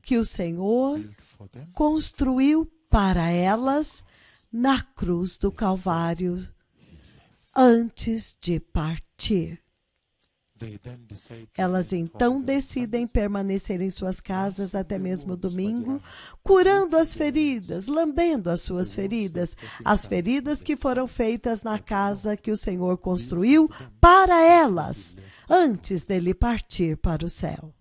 que o Senhor construiu para elas na cruz do Calvário antes de partir. Elas então decidem permanecer em suas casas até mesmo domingo, curando as feridas, lambendo as suas feridas, as feridas que foram feitas na casa que o Senhor construiu para elas, antes dele partir para o céu.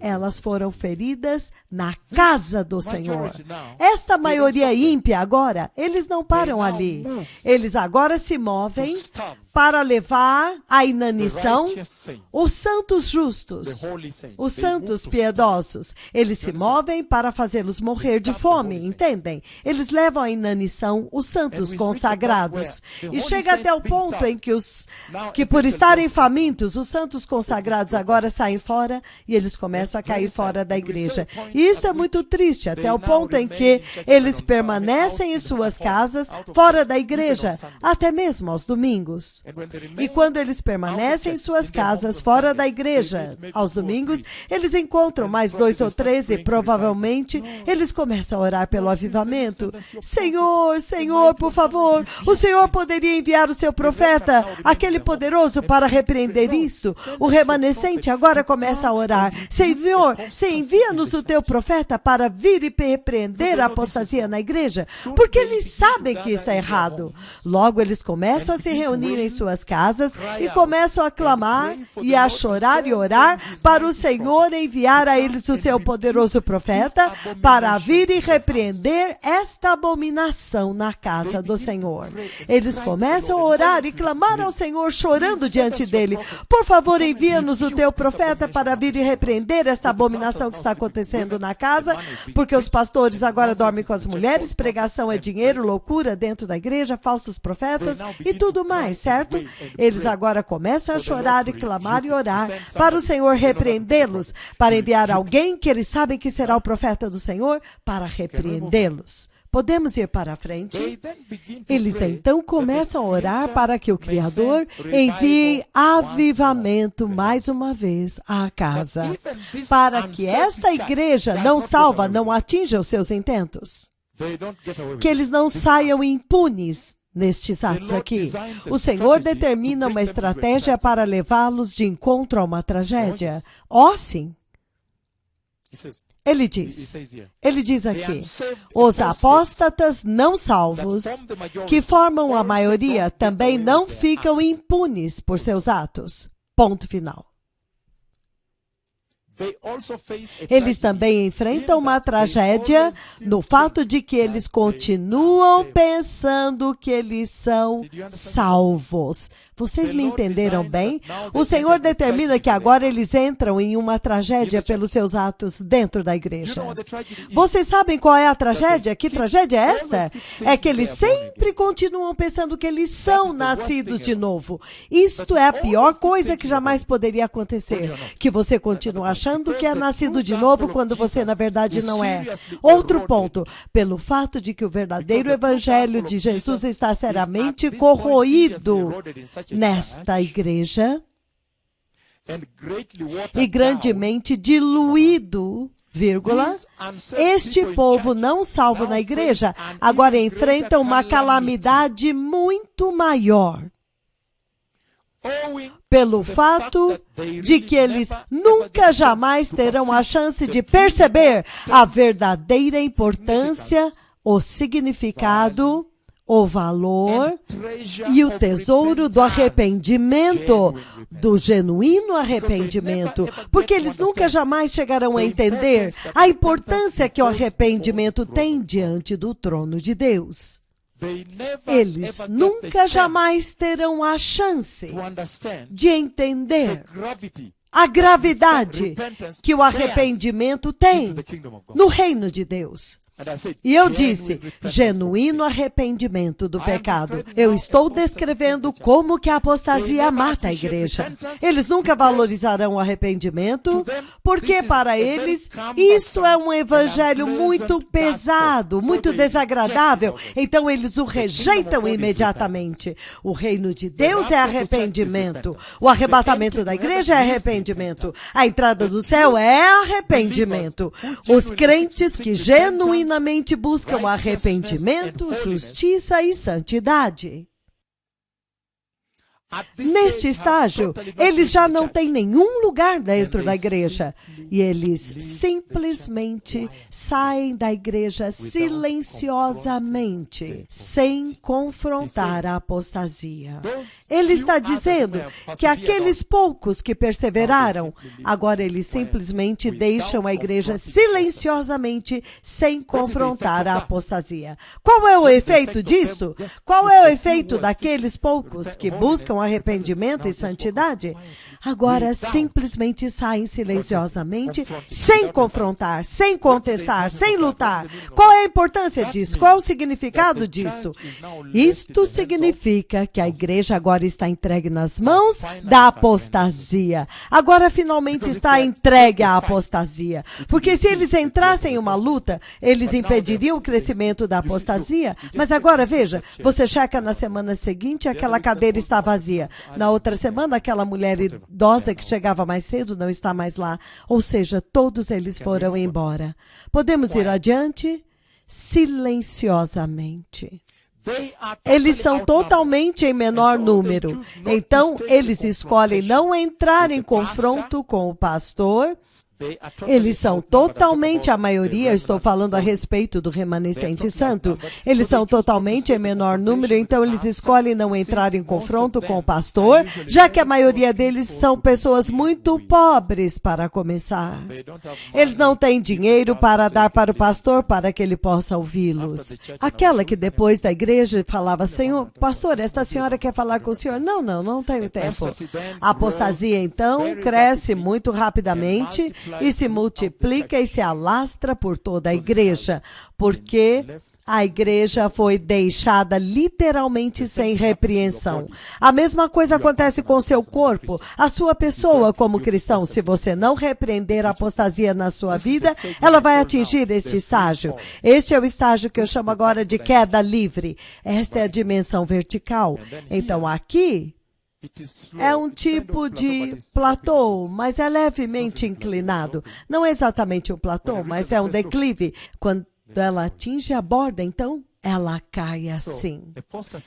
Elas foram feridas na casa do Senhor. Esta maioria ímpia agora, eles não param ali. Eles agora se movem para levar à inanição os santos justos, os santos piedosos. Eles se movem para fazê-los morrer de fome, entendem? Eles levam à inanição os santos consagrados. E chega até o ponto em que por estarem famintos, os santos consagrados agora saem fora e eles começam a cair fora da igreja. E isso é muito triste, até o ponto em que eles permanecem em suas casas, fora da igreja, até mesmo aos domingos. E quando eles permanecem em suas casas, fora da igreja, aos domingos, eles encontram mais 2 ou 3 e provavelmente eles começam a orar pelo avivamento. Senhor, Senhor, por favor, o Senhor poderia enviar o seu profeta, aquele poderoso, para repreender isto? O remanescente agora começa a orar. Senhor, envia-nos o teu profeta para vir e repreender a apostasia na igreja, porque eles sabem que isso é errado. Logo, eles começam a se reunir em suas casas e começam a clamar e a chorar e orar para o Senhor enviar a eles o seu poderoso profeta para vir e repreender esta abominação na casa do Senhor. Eles começam a orar e clamar ao Senhor, chorando diante dele. Por favor, envia-nos o teu profeta para vir e repreender esta abominação que está acontecendo na casa, porque os pastores agora dormem com as mulheres, pregação é dinheiro, loucura dentro da igreja, falsos profetas e tudo mais, certo? Eles agora começam a chorar e clamar e orar para o Senhor repreendê-los, para enviar alguém que eles sabem que será o profeta do Senhor para repreendê-los. Podemos ir para a frente? Eles então começam a orar para que o Criador envie avivamento mais uma vez à casa, para que esta igreja não salva, não atinja os seus intentos, que eles não saiam impunes nestes atos aqui. O Senhor determina uma estratégia para levá-los de encontro a uma tragédia. Oh, sim. Ele diz aqui, os apóstatas não salvos, que formam a maioria, também não ficam impunes por seus atos. Ponto final. Eles também enfrentam uma tragédia no fato de que eles continuam pensando que eles são salvos. Vocês me entenderam bem? O Senhor determina que agora eles entram em uma tragédia pelos seus atos dentro da igreja. Vocês sabem qual é a tragédia? Que tragédia é esta? É que eles sempre continuam pensando que eles são nascidos de novo. Isto é a pior coisa que jamais poderia acontecer. Que você continua achando que é nascido de novo quando você na verdade não é. Outro ponto, pelo fato de que o verdadeiro evangelho de Jesus está seriamente corroído nesta igreja e grandemente diluído, vírgula, este povo não salvo na igreja agora enfrenta uma calamidade muito maior. Pelo fato de que eles nunca jamais terão a chance de perceber a verdadeira importância, o significado, o valor e o tesouro do arrependimento, do genuíno arrependimento, porque eles nunca jamais chegarão a entender a importância que o arrependimento tem diante do trono de Deus. Eles nunca jamais terão a chance de entender a gravidade que o arrependimento tem no reino de Deus. E eu disse, genuíno arrependimento do pecado. Eu estou descrevendo como que a apostasia mata a igreja. Eles nunca valorizarão o arrependimento, porque para eles isso é um evangelho muito pesado, muito desagradável. Então eles o rejeitam imediatamente. O reino de Deus é arrependimento. O arrebatamento da igreja é arrependimento. A entrada do céu é arrependimento. Os crentes que genuinamente buscam arrependimento, justiça e santidade. Neste estágio, eles já não têm nenhum lugar dentro da igreja. E eles simplesmente saem da igreja silenciosamente, sem confrontar a apostasia. Ele está dizendo que aqueles poucos que perseveraram, agora eles simplesmente deixam a igreja silenciosamente, sem confrontar a apostasia. Qual é o efeito disso? Qual é o efeito daqueles poucos que buscam arrependimento e santidade? Agora simplesmente saem silenciosamente, sem confrontar, sem contestar, sem lutar. Qual é a importância disso? Qual é o significado disto? Isto significa que a igreja agora está entregue nas mãos da apostasia. Agora finalmente está entregue à apostasia. Porque se eles entrassem em uma luta, eles impediriam o crescimento da apostasia. Mas agora veja, você checa na semana seguinte, aquela cadeira está vazia. Na outra semana, aquela mulher idosa que chegava mais cedo não está mais lá. Ou seja, todos eles foram embora. Podemos ir adiante? Silenciosamente. Eles são totalmente em menor número. Então, eles escolhem não entrar em confronto com o pastor. Eles são totalmente a maioria, estou falando a respeito do remanescente santo. Eles são totalmente em menor número, então eles escolhem não entrar em confronto com o pastor, já que a maioria deles são pessoas muito pobres para começar. Eles não têm dinheiro para dar para o pastor para que ele possa ouvi-los. Aquela que depois da igreja falava, Senhor, pastor, esta senhora quer falar com o senhor? Não tenho tempo. A apostasia então cresce muito rapidamente e se multiplica e se alastra por toda a igreja, porque a igreja foi deixada literalmente sem repreensão. A mesma coisa acontece com o seu corpo, a sua pessoa como cristão. Se você não repreender a apostasia na sua vida, ela vai atingir este estágio. Este é o estágio que eu chamo agora de queda livre. Esta é a dimensão vertical. Então aqui é um tipo de platô, mas é levemente inclinado. Não é exatamente um platô, mas é um declive. Quando ela atinge a borda, então, ela cai assim.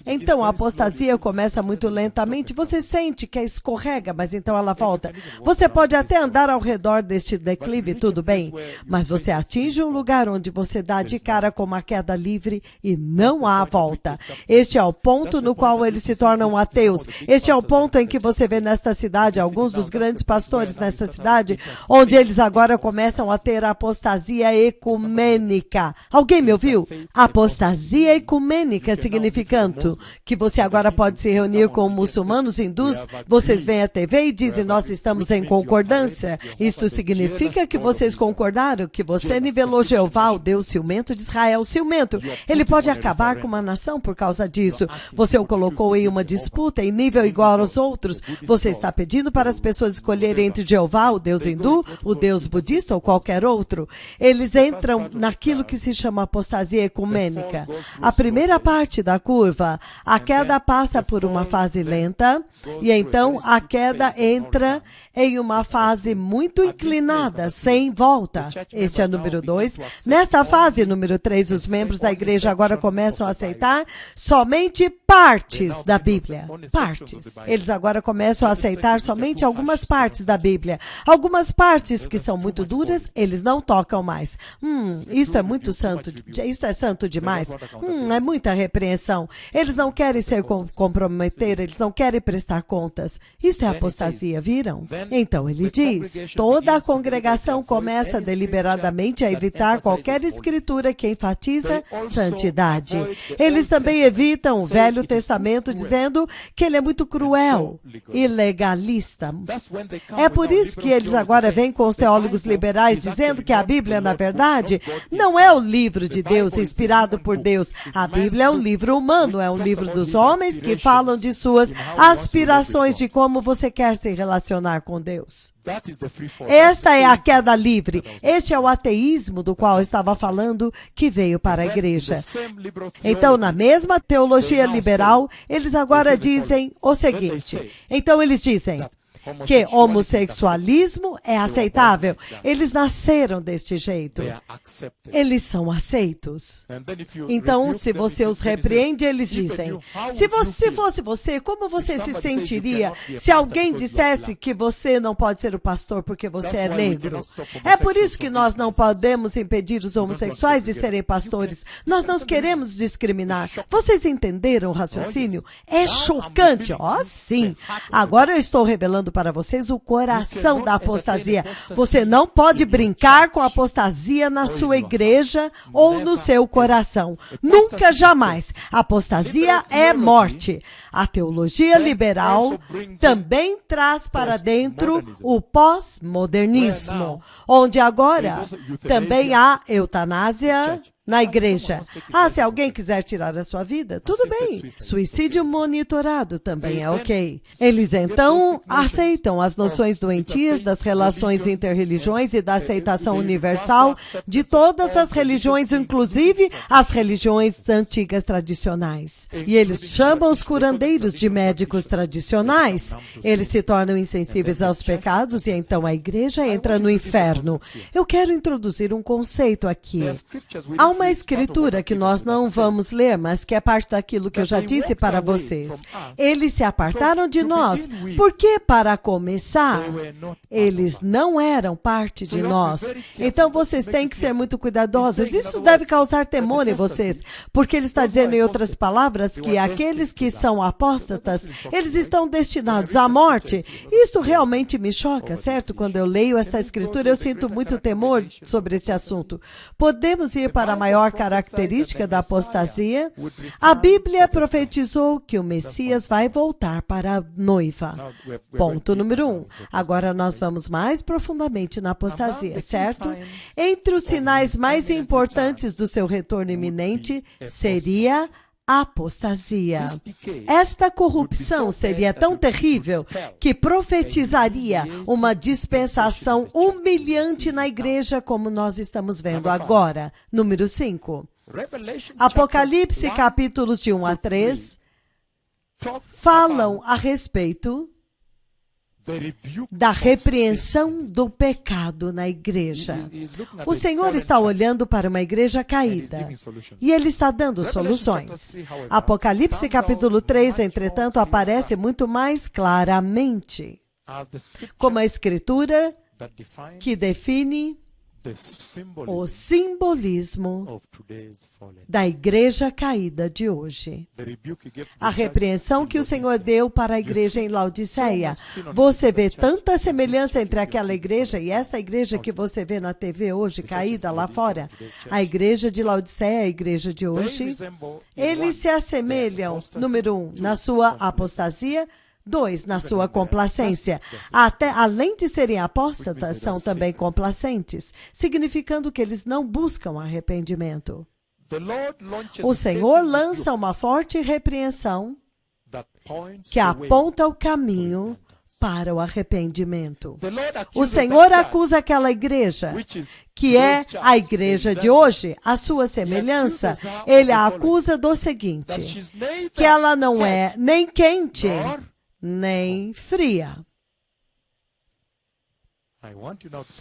Então, a apostasia começa muito lentamente. Você sente que escorrega, mas então ela volta. Você pode até andar ao redor deste declive, tudo bem, mas você atinge um lugar onde você dá de cara com uma queda livre e não há volta. Este é o ponto no qual eles se tornam ateus. Este é o ponto em que você vê nesta cidade, alguns dos grandes pastores nesta cidade, onde eles agora começam a ter a apostasia ecumênica. Alguém me ouviu? Apostasia ecumênica, significando que você agora pode se reunir com muçulmanos, hindus, vocês veem a TV e dizem, nós estamos em concordância. Isto significa que vocês concordaram, que você nivelou Jeová, o Deus ciumento de Israel. Ciumento, ele pode acabar com uma nação por causa disso. Você o colocou em uma disputa em nível igual aos outros. Você está pedindo para as pessoas escolherem entre Jeová, o Deus hindu, o Deus budista ou qualquer outro. Eles entram naquilo que se chama apostasia ecumênica. A primeira parte da curva, a queda passa por uma fase lenta e então a queda entra em uma fase muito inclinada, sem volta. Este é número 2. Nesta fase, número 3, os membros da igreja agora começam a aceitar somente partes da Bíblia. Partes. Eles agora começam a aceitar somente algumas partes da Bíblia. Algumas partes que são muito duras, eles não tocam mais. Isso é muito santo. Isso é santo demais. É muita repreensão. Eles não querem ser comprometer, eles não querem prestar contas. Isso é apostasia, viram? Então ele diz, toda a congregação começa deliberadamente a evitar qualquer escritura que enfatiza santidade. Eles também evitam o Velho Testamento, dizendo que ele é muito cruel e legalista. É por isso que eles agora vêm com os teólogos liberais dizendo que a Bíblia, na verdade, não é o livro de Deus inspirado por Deus. A Bíblia é um livro humano, é um livro dos homens que falam de suas aspirações, de como você quer se relacionar com Deus. Esta é a queda livre. Este é o ateísmo do qual eu estava falando, que veio para a igreja. Então, na mesma teologia liberal, eles agora dizem o seguinte. Então, eles dizem que homossexualismo é aceitável. Eles nasceram deste jeito. Eles são aceitos. Então, se você os repreende, eles dizem: se fosse você, como você se sentiria se alguém dissesse que você não pode ser o pastor porque você é negro? É por isso que nós não podemos impedir os homossexuais de serem pastores. Nós não queremos discriminar. Vocês entenderam o raciocínio? É chocante. Sim. Agora eu estou revelando para vocês o coração da apostasia. Você não pode brincar com a apostasia na sua igreja ou no seu coração. Nunca, jamais. Apostasia é morte. A teologia liberal também traz para dentro o pós-modernismo, onde agora também há eutanásia na igreja. Se alguém quiser tirar a sua vida, tudo bem. Suicídio monitorado também é ok. Eles então aceitam as noções doentias das relações interreligiões e da aceitação universal de todas as religiões, inclusive as religiões antigas tradicionais. E eles chamam os curandeiros de médicos tradicionais. Eles se tornam insensíveis aos pecados e então a igreja entra no inferno. Eu quero introduzir um conceito aqui. Há uma escritura que nós não vamos ler, mas que é parte daquilo que eu já disse para vocês. Eles se apartaram de nós, porque, para começar, eles não eram parte de nós. Então, vocês têm que ser muito cuidadosos. Isso deve causar temor em vocês, porque ele está dizendo, em outras palavras, que aqueles que são apóstatas, eles estão destinados à morte. Isto realmente me choca, certo? Quando eu leio esta escritura, eu sinto muito temor sobre este assunto. Podemos ir para a maior característica da apostasia? A Bíblia profetizou que o Messias vai voltar para a noiva. Ponto número 1. Agora nós vamos mais profundamente na apostasia, certo? Entre os sinais mais importantes do seu retorno iminente seria a apostasia. Esta corrupção seria tão terrível que profetizaria uma dispensação humilhante na igreja, como nós estamos vendo agora. Número 5. Apocalipse, capítulos de 1 a 3, falam a respeito da repreensão do pecado na igreja. O Senhor está olhando para uma igreja caída e Ele está dando soluções. Apocalipse capítulo 3, entretanto, aparece muito mais claramente como a escritura que define o simbolismo da igreja caída de hoje. A repreensão que o Senhor deu para a igreja em Laodiceia. Você vê tanta semelhança entre aquela igreja e esta igreja que você vê na TV hoje, caída lá fora. A igreja de Laodiceia, a igreja de hoje, eles se assemelham, número 1, na sua apostasia, 2, na sua complacência. Até, além de serem apóstatas, são também complacentes, significando que eles não buscam arrependimento. O Senhor lança uma forte repreensão que aponta o caminho para o arrependimento. O Senhor acusa aquela igreja, que é a igreja de hoje, a sua semelhança. Ele a acusa do seguinte, que ela não é nem quente, nem fria.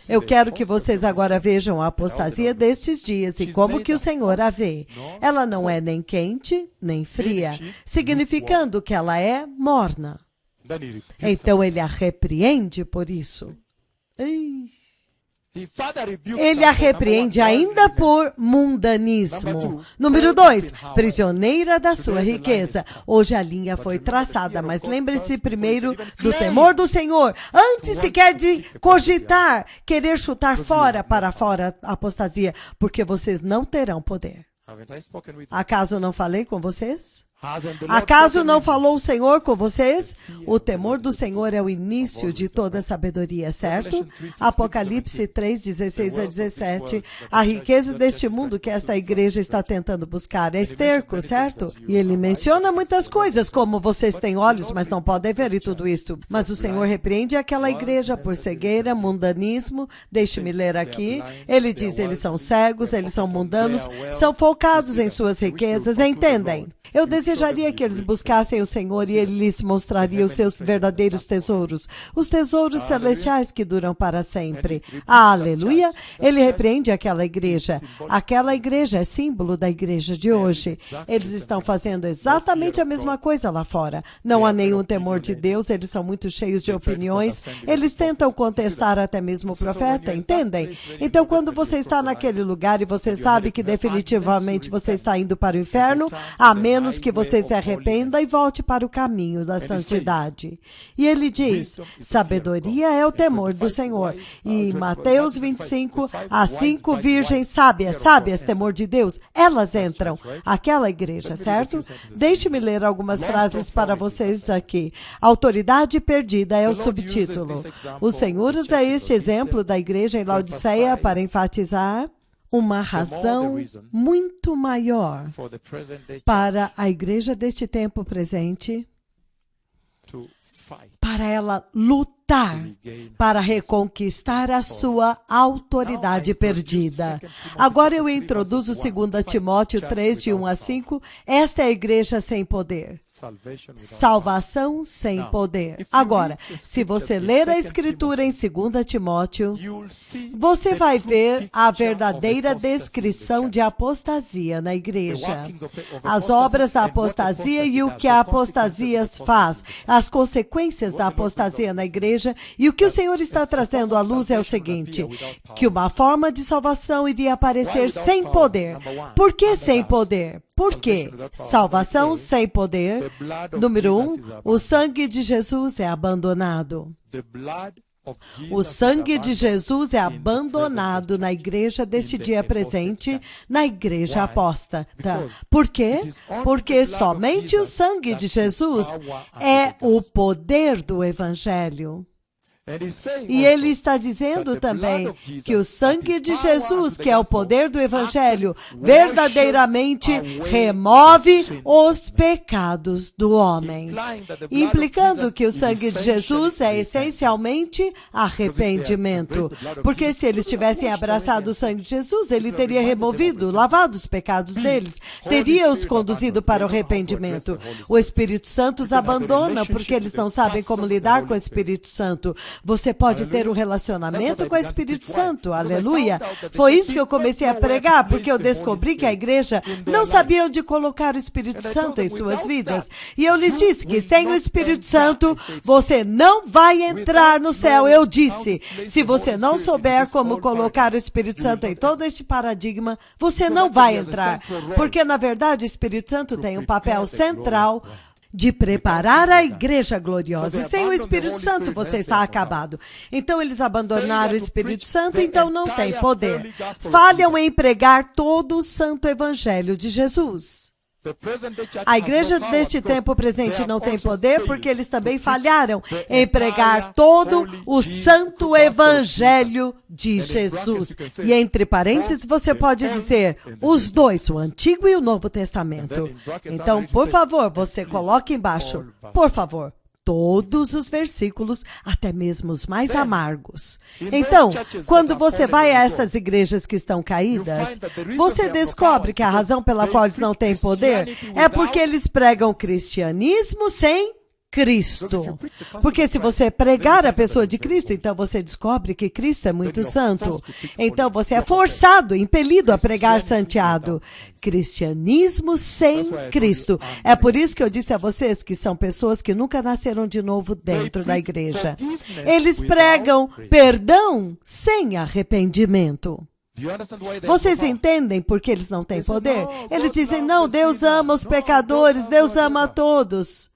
Eu quero que vocês agora vejam a apostasia destes dias e como que o Senhor a vê. Ela não é nem quente, nem fria, significando que ela é morna. Então ele a repreende por isso. Ele a repreende ainda por mundanismo. Número 2, prisioneira da sua riqueza. Hoje a linha foi traçada, mas lembre-se primeiro do temor do Senhor, antes sequer de cogitar, querer chutar para fora a apostasia, porque vocês não terão poder. Acaso não falei com vocês? Acaso não falou o Senhor com vocês? O temor do Senhor é o início de toda sabedoria, certo? Apocalipse 3, 16 a 17. A riqueza deste mundo que esta igreja está tentando buscar é esterco, certo? E ele menciona muitas coisas, como vocês têm olhos, mas não podem ver e tudo isto. Mas o Senhor repreende aquela igreja por cegueira, mundanismo. Deixe-me ler aqui. Ele diz, eles são cegos, eles são mundanos, são focados em suas riquezas, entendem? Eu desejaria que eles buscassem o Senhor e Ele lhes mostraria os seus verdadeiros tesouros, os tesouros celestiais que duram para sempre. Aleluia! Ele repreende aquela igreja. Aquela igreja é símbolo da igreja de hoje. Eles estão fazendo exatamente a mesma coisa lá fora. Não há nenhum temor de Deus, eles são muito cheios de opiniões, eles tentam contestar até mesmo o profeta, entendem? Então, quando você está naquele lugar e você sabe que definitivamente você está indo para o inferno, a menos que você se arrependa e volte para o caminho da santidade. E ele diz, sabedoria é o temor do Senhor. E em Mateus 25, as 5 virgens sábias, temor de Deus, elas entram. Aquela igreja, certo? Deixe-me ler algumas frases para vocês aqui. Autoridade perdida é o subtítulo. O Senhor usa este exemplo da igreja em Laodiceia para enfatizar uma razão muito maior para a igreja deste tempo presente, para ela lutar, para reconquistar a sua autoridade perdida. Agora eu introduzo 2 Timóteo 3, de 1 a 5. Esta é a igreja sem poder. Salvação sem poder. Agora, se você ler a Escritura em 2 Timóteo, você vai ver a verdadeira descrição de apostasia na igreja. As obras da apostasia e o que a apostasia faz, as consequências da apostasia na igreja. E o que o Senhor está trazendo à luz é o seguinte, que uma forma de salvação iria aparecer sem poder. Por que sem poder? Por quê? Salvação sem poder. Número 1, o sangue de Jesus é abandonado. O sangue de Jesus é abandonado na igreja deste dia presente, na igreja apóstata. Por quê? Porque somente o sangue de Jesus é o poder do Evangelho. E ele está dizendo também que o sangue de Jesus, que é o poder do Evangelho, verdadeiramente remove os pecados do homem. Implicando que o sangue de Jesus é essencialmente arrependimento. Porque se eles tivessem abraçado o sangue de Jesus, ele teria removido, lavado os pecados deles, teria os conduzido para o arrependimento. O Espírito Santo os abandona porque eles não sabem como lidar com o Espírito Santo. Você pode ter um relacionamento com o Espírito Santo, aleluia. Foi isso que eu comecei a pregar, porque eu descobri que a igreja não sabia onde colocar o Espírito Santo em suas vidas. E eu lhes disse que sem o Espírito Santo, você não vai entrar no céu. Eu disse, se você não souber como colocar o Espírito Santo em todo este paradigma, você não vai entrar. Porque, na verdade, o Espírito Santo tem um papel central de preparar a igreja gloriosa. E sem o Espírito Santo você está acabado. Então eles abandonaram o Espírito Santo, então não tem poder. Falham em pregar todo o santo evangelho de Jesus. A igreja deste tempo presente não tem poder porque eles também falharam em pregar todo o santo evangelho de Jesus. E entre parênteses você pode dizer os dois, o Antigo e o Novo Testamento. Então, por favor, você coloque embaixo, por favor, todos os versículos, até mesmo os mais amargos. Então, quando você vai a estas igrejas que estão caídas, você descobre que a razão pela qual eles não têm poder é porque eles pregam cristianismo sem Cristo. Porque se você pregar a pessoa de Cristo, então você descobre que Cristo é muito santo. Então você é forçado, impelido a pregar santeado. Cristianismo sem Cristo. É por isso que eu disse a vocês que são pessoas que nunca nasceram de novo dentro da igreja. Eles pregam perdão sem arrependimento. Vocês entendem por que eles não têm poder? Eles dizem, não, Deus ama os pecadores, Deus ama a todos.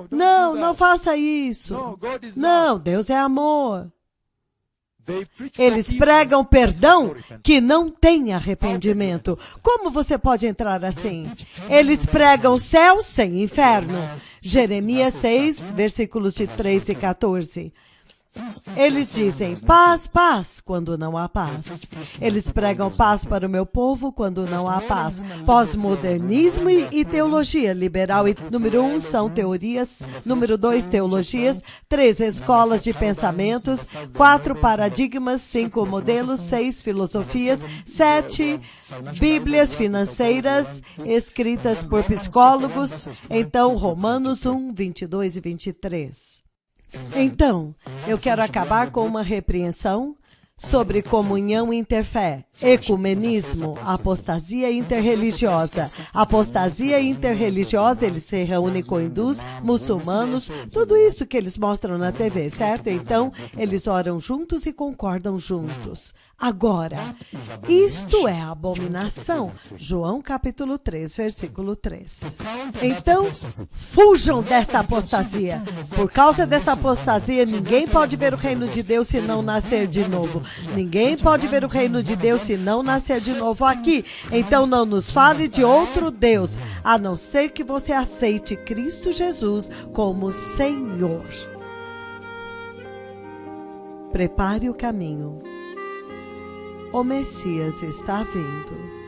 Não faça isso. Não, Deus é amor. Eles pregam perdão que não tem arrependimento. Como você pode entrar assim? Eles pregam céu sem inferno. Jeremias 6, versículos de 3 e 14. Eles dizem paz, paz, quando não há paz. Eles pregam paz para o meu povo quando não há paz. Pós-modernismo e teologia liberal. E número 1 são teorias, número 2 teologias, 3 escolas de pensamentos, 4 paradigmas, 5 modelos, 6 filosofias, 7 bíblias financeiras escritas por psicólogos. Então, Romanos 1, 22 e 23. Então, eu quero acabar com uma repreensão sobre comunhão interfé, ecumenismo, apostasia interreligiosa. Apostasia interreligiosa, eles se reúnem com hindus, muçulmanos, tudo isso que eles mostram na TV, certo? Então, eles oram juntos e concordam juntos. Agora, isto é abominação. João capítulo 3, versículo 3. Então, fujam desta apostasia. Por causa dessa apostasia, ninguém pode ver o reino de Deus se não nascer de novo. Ninguém pode ver o reino de Deus se não nascer de novo aqui. Então não nos fale de outro Deus, a não ser que você aceite Cristo Jesus como Senhor. Prepare o caminho. O Messias está vindo.